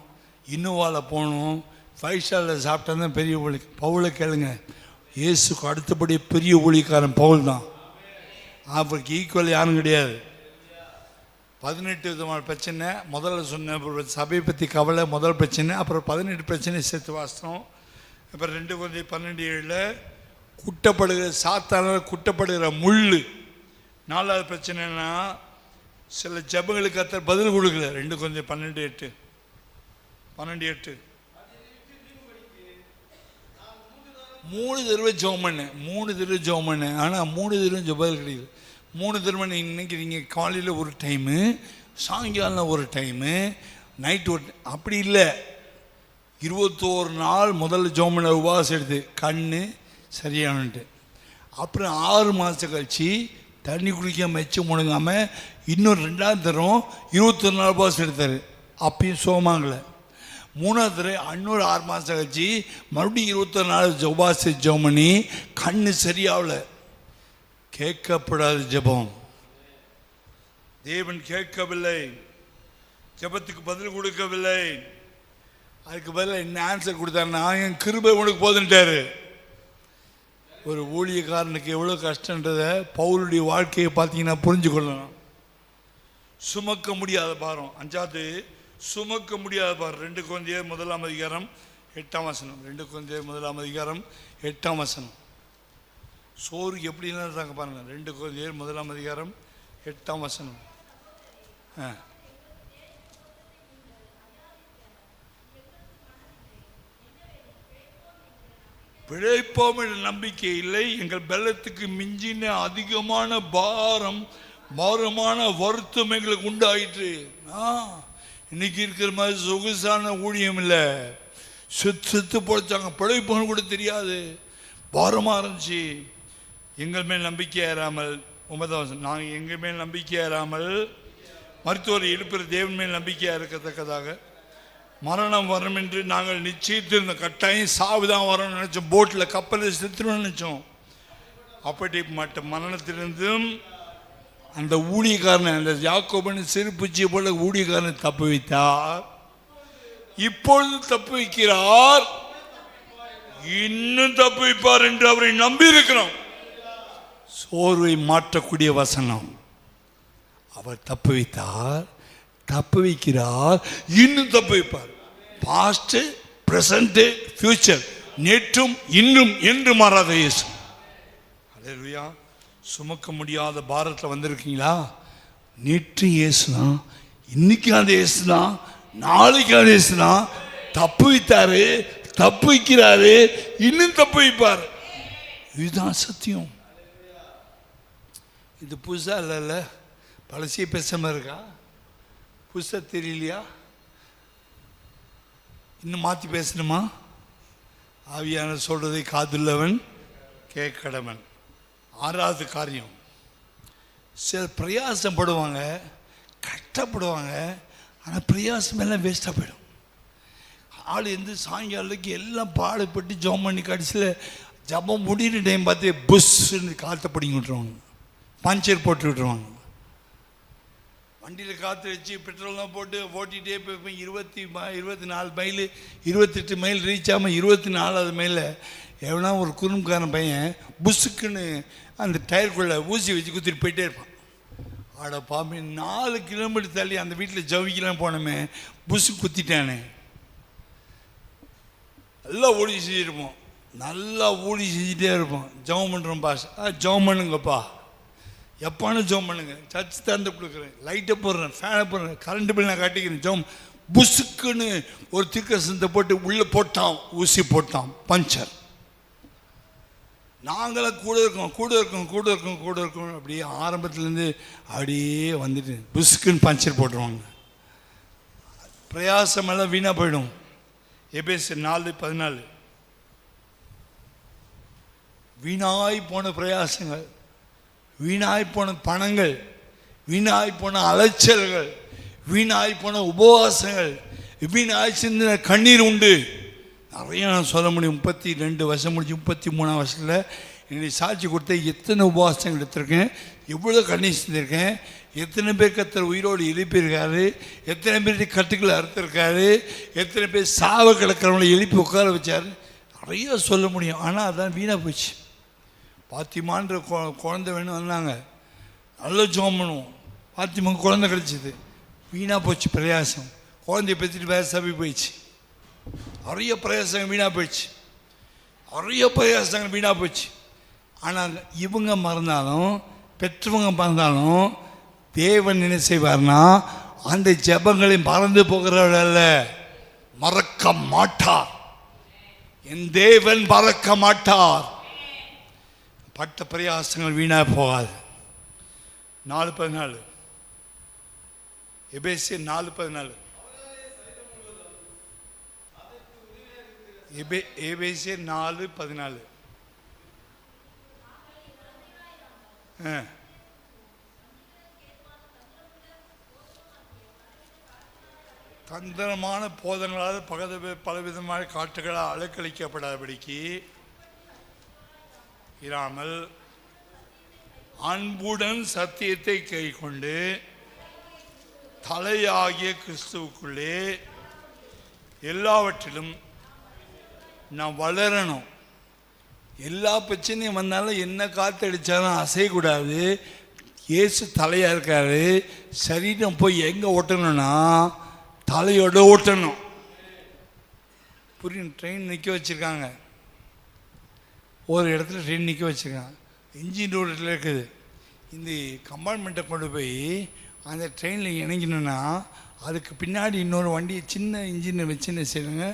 இன்னோவாவில் போகணும், 5 ஸ்டாரில் சாப்பிட்டா தான் பெரிய ஊழி. பவுலை கேளுங்க, இயேசுக்கு அடுத்தபடி பெரிய ஊழியக்காரன் பவுல் தான். அவருக்கு ஈக்குவல் யாரும் கிடையாது. 18 விதமான பிரச்சனை. முதல்ல சொன்ன சபையை பற்றி கவலை முதல் பிரச்சனை. அப்புறம் 18 பிரச்சனை சேர்த்து வாசித்தோம். அப்புறம் 2 கொரிந்தியர் 12:7 குட்டப்படுகிற சாத்தானால் குட்டப்படுகிற முள். 4வது பிரச்சனைனா சில ஜபங்களுக்கு கர்த்தர் பதில் கொடுக்கல. 2 கொரிந்தியர் 12:8 3 தடவை ஜெபம் பண்ணேன். 3 தடவை ஜெபம் பண்ணேன். ஆனால் 3 தடவை ஜெபம் கிடையாது. 3 தடவை இன்னைக்கு நீங்கள் காலையில் ஒரு டைமு, சாயங்காலம் ஒரு டைமு, நைட்டு ஒரு அப்படி இல்லை, 21 நாள் முதல்ல ஜோமனை உபவாசம் எடுத்து கண் சரியானுட்டு. அப்புறம் 6 மாதம் கழிச்சு தண்ணி குடிக்காமல் வச்சு முழுங்காமல் இன்னொரு 2ஆவது தரம் 21 நாள் உபவாசம் எடுத்தார். அப்பயும் சோமாங்கலை. 3ஆவது தரம் இன்னொரு 6 மாதம் கழிச்சு மறுபடியும் 21 நாள் உபவாச ஜெபம் பண்ணி கண் சரியாகல. கேட்கப்படாத ஜெபம். தேவன் கேட்கவில்லை, ஜெபத்துக்கு பதில் கொடுக்கவில்லை. அதுக்கு பதில் என்ன ஆன்சர் கொடுத்தாருன்னா, என் கிருபை உனக்கு போதுன்ட்டாரு. ஒரு ஊழியக்காரனுக்கு எவ்வளோ கஷ்டன்றதை பவுலுடைய வாழ்க்கையை பார்த்தீங்கன்னா புரிஞ்சு கொள்ளலாம். சுமக்க முடியாத பாரம். 5வது சுமக்க முடியாத பாரம். 2 கொரிந்தியர் 1ஆம் அதிகாரம் 8ஆம் வசனம். 2 கொரிந்தியர் 1ஆம் அதிகாரம் 8ஆம் வசனம். சோறு எப்படின்னு இருக்காங்க பாருங்க. 2 கொரிந்தியர் 1ஆம் அதிகாரம் 8ஆம் வசனம். பிழைப்போம் என்ற நம்பிக்கை இல்லை, எங்கள் பலத்துக்கு மிஞ்சின அதிகமான பாரமான வருத்தம் எங்களுக்கு உண்டாயிற்று. இன்னைக்கு இருக்கிற மாதிரி சொகுசான ஊழியம் இல்லை. செத்து பொழைச்சாங்க, பிழைப்போன்னு கூட தெரியாது, பாரமாக இருந்துச்சு. எங்கள் மேல் நம்பிக்கை ஏறாமல், 9ஆம் வசனம், நாங்கள் எங்கள் மேல் நம்பிக்கை ஏறாமல் மருத்துவரை எழுப்புகிற தேவன் மேல் நம்பிக்கையாக இருக்கத்தக்கதாக மரணம் வரும் என்று நாங்கள் நிச்சயித்திருந்த கட்டாயம் சாவுதான் வரும்னு நினச்சோம். போட்டில் கப்பலில் செத்துருன்னு நினச்சோம். அப்படிப்பட்ட மரணத்திலிருந்தும் அந்த ஊழியக்காரனை, அந்த யாக்கோபன் சிறுபூச்சியை போல ஊழியக்காரனை தப்பு வைத்தார். இப்பொழுது தப்பு வைக்கிறார், இன்னும் தப்பு வைப்பார் என்று அவரை நம்பி இருக்கிறோம். சோர்வை மாற்றக்கூடிய வசனம். அவர் தப்பு வைத்தார், தப்பு வைக்கிறார், இன்னும் தப்பு வைப்பார். பாஸ்ட், பிரசன்ட், ஃபியூச்சர், நேற்றும் இன்றும் என்று மாறாத இயேசு. அல்லேலூயா. சுமக்க முடியாத பாரத்தில் வந்திருக்கீங்களா? நேற்று இயேசுதான், இன்னைக்கு அந்த இயேசுதான், நாளைக்கு அந்த இயேசுதான். தப்பு வைத்தாரு, தப்பு வைக்கிறாரு, இன்னும் தப்பு வைப்பார். இதுதான் சத்தியம். இது புதுசா இல்லைல்ல, பழசிய பேசாம இருக்கா? புதுசா தெரியலையா? இன்னும் மாற்றி பேசணுமா? ஆவியான சொல்றதை காதுள்ளவன் கேட்கடவன். 6வது காரியம், சிலர் பிரயாசப்படுவாங்க, கஷ்டப்படுவாங்க, ஆனால் பிரயாசம் எல்லாம் வேஸ்ட்டாக போயிடும். ஆள் எந்த சாயங்காலத்துக்கு எல்லாம் பாடுபட்டு ஜபம் பண்ணி கடைசியில் ஜபம் முடிகிற டைம் பார்த்து புஷ்ன்னு காற்றை பிடிங்கி விட்டுருவாங்க, பஞ்சர் போட்டு விட்டுருவாங்க. வண்டியில் காற்று வச்சு பெட்ரோல்லாம் போட்டு ஓட்டிகிட்டே போய் 24 மைல் 28 மைல் ரீச் ஆகாமல் 24வது மைலில் எவனா ஒரு குறும்புக்காரன் பையன் புஷ்ஷுக்குன்னு அந்த டயருக்குள்ளே ஊசி வச்சு குத்திட்டு போயிட்டே இருப்பான். ஆட பாம்பு, 4 கிலோமீட்டர் தள்ளி அந்த வீட்டில் ஜவிக்கலாம் போனோமே, புஷ்ஷு குத்திட்டானே. நல்லா ஓடி செஞ்சுருப்போம், நல்லா ஓடி செஞ்சுட்டே இருப்போம். ஜெபம் பண்ணுறோம் பாஸ், ஜெபம் பண்ணுங்கப்பா, எப்பானு ஜெபம் பண்ணுங்க, சர்ச் திறந்து கொடுக்குறேன், லைட்டை போடுறேன், ஃபேனை போடுறேன், கரண்ட் பில் நான் காட்டிக்கிறேன், ஜெபம். புஷ்ஷுக்குன்னு ஒரு தீர்க்கதரிசனத்தை போட்டு உள்ளே போட்டான், ஊசி போட்டான், பஞ்சர். நாங்களாம் கூட இருக்கோம் அப்படியே ஆரம்பத்துலேருந்து அப்படியே வந்துட்டு புஷ்ஷுக்குன்னு பஞ்சர் போட்டுருவாங்க. பிரயாசமெல்லாம் வீணாக போயிடும். எபேசியர் 4:14. வீணாய் போன பிரயாசங்கள், வீணாய் போன பணங்கள், வீணாய் போன அலைச்சல்கள், வீணாய் போன உபவாசங்கள், வீணாய் சிந்தின கண்ணீர் உண்டு. நிறைய நான் சொல்ல முடியும். 32 வருஷம் முடிச்சு 33ஆம் வருஷத்தில் என்னுடைய சாட்சி கொடுத்த எத்தனை உபவாசங்கள் எடுத்திருக்கேன், எவ்வளோ கண்ணீர் சிந்திருக்கேன், எத்தனை பேர் கர்த்தர் உயிரோடு எழுப்பியிருக்காரு, எத்தனை பேர் கட்டுக்களை அறுத்திருக்காரு, எத்தனை பேர் சாவ கிடக்கிறவங்களை எழுப்பி உட்கார வச்சார், நிறைய சொல்ல முடியும். ஆனால் அதான் வீணாக போச்சு. பாத்திமான்ற குழந்தை வேணும் வந்தாங்க, நல்ல ஜெபம் பண்ணுவோம், பாத்திமாவுக்கு குழந்தை கிடச்சிது, வீணாக போச்சு பிரயாசம். குழந்தைய பற்றிட்டு வேறு சபை போயிடுச்சு. நிறைய பிரயாசங்கள் வீணாக போயிடுச்சு, நிறைய பிரயாசங்கள் வீணாக போச்சு. ஆனால் இவங்க மறந்தாலும், பெற்றவங்க மறந்தாலும், தேவன் என்ன செய்வார்னா அந்த ஜெபங்களை மறந்து போகிறவர்கள் அல்ல, மறக்க மாட்டார். என் தேவன் மறக்க மாட்டார். பட்ட பிரயாசங்கள் வீணாக போகாது. 4:14 எபேசியர் 4:14. எபேசியர் 4:14. தந்திரமான போதங்களால் பலவிதமான காட்டுகளால் அலக்களிக்கப்படாதபடிக்கு இராமல் அன்புடன் சத்தியத்தை கைக்கொண்டு தலையாகிய கிறிஸ்துவுக்குள்ளே எல்லாவற்றிலும் நான் வளரணும். எல்லா பிரச்சனையும் வந்தாலும் என்ன காற்று அடித்தாலும் அசையக்கூடாது. இயேசு தலையாக இருக்காரு. சரீரம் போய் எங்கே ஓட்டணும்னா தலையோட ஓட்டணும். புரியும். ட்ரெயின் நிற்க வச்சுருக்காங்க, ஒரு இடத்துல ட்ரெயின் நிற்க வச்சுருக்காங்க. இன்ஜின் ஒரு இடத்துல இருக்குது. இந்த கம்பார்ட்மெண்ட்டை கொண்டு போய் அந்த ட்ரெயினில் இணைக்கணுன்னா அதுக்கு பின்னாடி இன்னொரு வண்டி சின்ன இன்ஜினை வச்சு என்ன செய்வாங்க,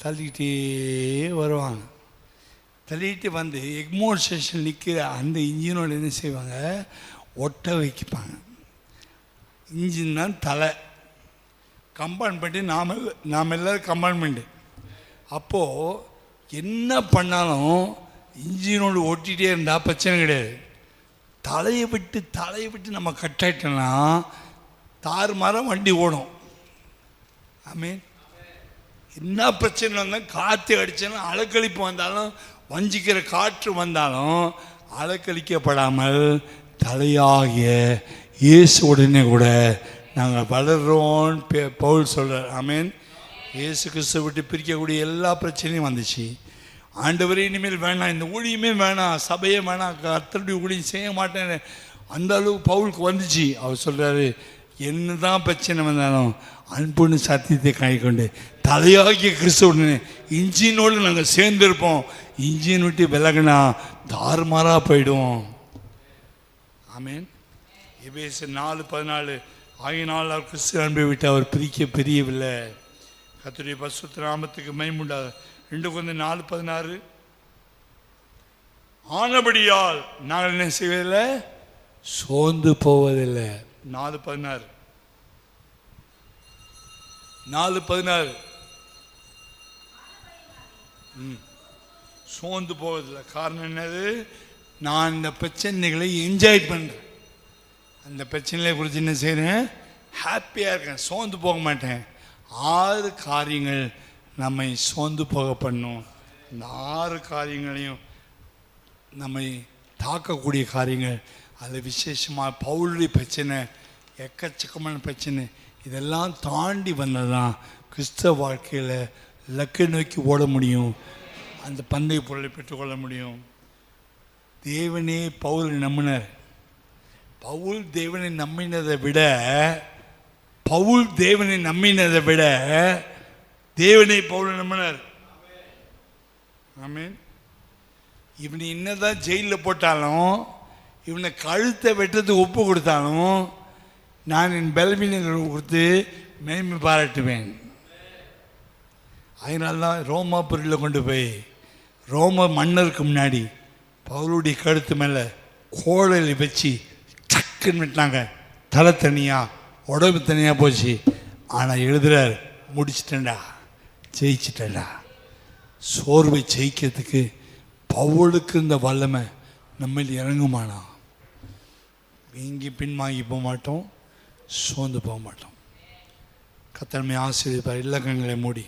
தள்ளிக்கிட்டே வருவாங்க. தள்ளிட்டு வந்து எக்மோர் ஸ்டேஷன் நிற்கிற அந்த இன்ஜினோட என்ன செய்வாங்க, ஒட்ட வைப்பாங்க. இன்ஜின் தான் தலை, கம்பார்ட்மெண்ட்டு நாம் எல்லோரும் கம்பார்ட்மெண்ட்டு. அப்போது என்ன பண்ணாலும் இன்ஜினோடு ஓட்டிகிட்டே இருந்தால் பிரச்சனை கிடையாது. தலையை விட்டு நம்ம கட் ஆகிட்டோன்னா தாறுமாறாக வண்டி ஓடும். ஆமீன். என்ன பிரச்சனை வந்தாலும், காற்று அடித்தாலும், அலக்களிப்பு வந்தாலும், வஞ்சிக்கிற காற்று வந்தாலும் அலக்களிக்கப்படாமல் தலையாகிய இயேசு உடனே கூட நாங்கள் வளர்கிறோன்னு பவுல் சொல்கிறார். ஆமீன். இயேசு கிறிஸ்துவை விட்டு பிரிக்கக்கூடிய எல்லா பிரச்சனையும் வந்துச்சு. ஆண்டவரே இனிமேல் வேணாம், இந்த ஊழியமே வேணாம், சபையே வேணாம், கர்த்தருடைய ஊழியம் செய்ய மாட்டேன்னு அந்த அளவுக்கு பவுலுக்கு வந்துச்சு. அவர் சொல்கிறாரு, என்ன தான் பிரச்சனை வந்தாலும் அன்புன்னு சத்தியத்தை கைக்கொண்டு தலையாகிய கிறிஸ்துவுடனே இன்ஜினோடு நாங்கள் சேர்ந்துருப்போம். இன்ஜின் விட்டு விலகுனா தாறுமாறாக போயிடுவோம். ஆமீன். எபேசியர் 4:14 ஆகினால் அவர் கிறிஸ்து அன்பை விட்டு அவர் பிரிக்க பிரியவில்லை. கர்த்தருடைய பரிசுத்த நாமத்துக்கு மகிமை உண்டாகுக. 2 Corinthians 4:16 ஆனபடியால் நாங்கள் என்ன செய்வதில்லை, சோர்ந்து போவதில்லை. 4:16 சோர்ந்து போவதில்லை. காரணம் என்னது, நான் இந்த பிரச்சனைகளை என்ஜாய் பண்ணுறேன். அந்த பிரச்சனைகளை குறித்து என்ன செய்கிறேன், ஹாப்பியாக இருக்கேன், சோர்ந்து போக மாட்டேன். 6 காரியங்கள் நம்மை சோர்ந்து போக பண்ணும். இந்த 6 காரியங்களையும் நம்மை தாக்கக்கூடிய காரியங்கள். அது விசேஷமாக பவுலுடைய பிரச்சனை, எக்கச்சக்கமான பிரச்சனை, இதெல்லாம் தாண்டி வந்ததான் கிறிஸ்தவ வாழ்க்கையில் லக்கை நோக்கி ஓட முடியும், அந்த பந்தய பொருளை பெற்றுக்கொள்ள முடியும். தேவனே பவுலை நம்பினார். பவுல் தேவனை நம்பினதை விட தேவனை பவுலை நம்பினார். ஆமீன். இவனை என்னதான் ஜெயிலில் போட்டாலும், இவனை கழுத்தை வெட்டுறதுக்கு ஒப்பு கொடுத்தாலும் நான் என் பலவீனங்களை கொடுத்து மேன்மை பாராட்டுவேன். அதனால்தான் ரோமாபுரியில் கொண்டு போய் ரோம மன்னருக்கு முன்னாடி பவுலுடைய கழுத்து மேலே கோழலை வச்சு சக்குன்னு விட்டாங்க. தலை தனியாக உடம்பு தனியாக போச்சு. ஆனால் எழுதுறார், முடிச்சிட்டேன்டா, ஜெயிச்சிட்டேன்டா. சோர்வை ஜெயிக்கிறதுக்கு பவுலுக்கு இந்த வல்லமை நம்ம இறங்குமானா, வீங்கி பின்வாங்கி போக மாட்டோம், சோர்ந்து போக மாட்டோம். கர்த்தர் நம்மை ஆசீர்வதிப்பார். எல்லா கண்களை மூடி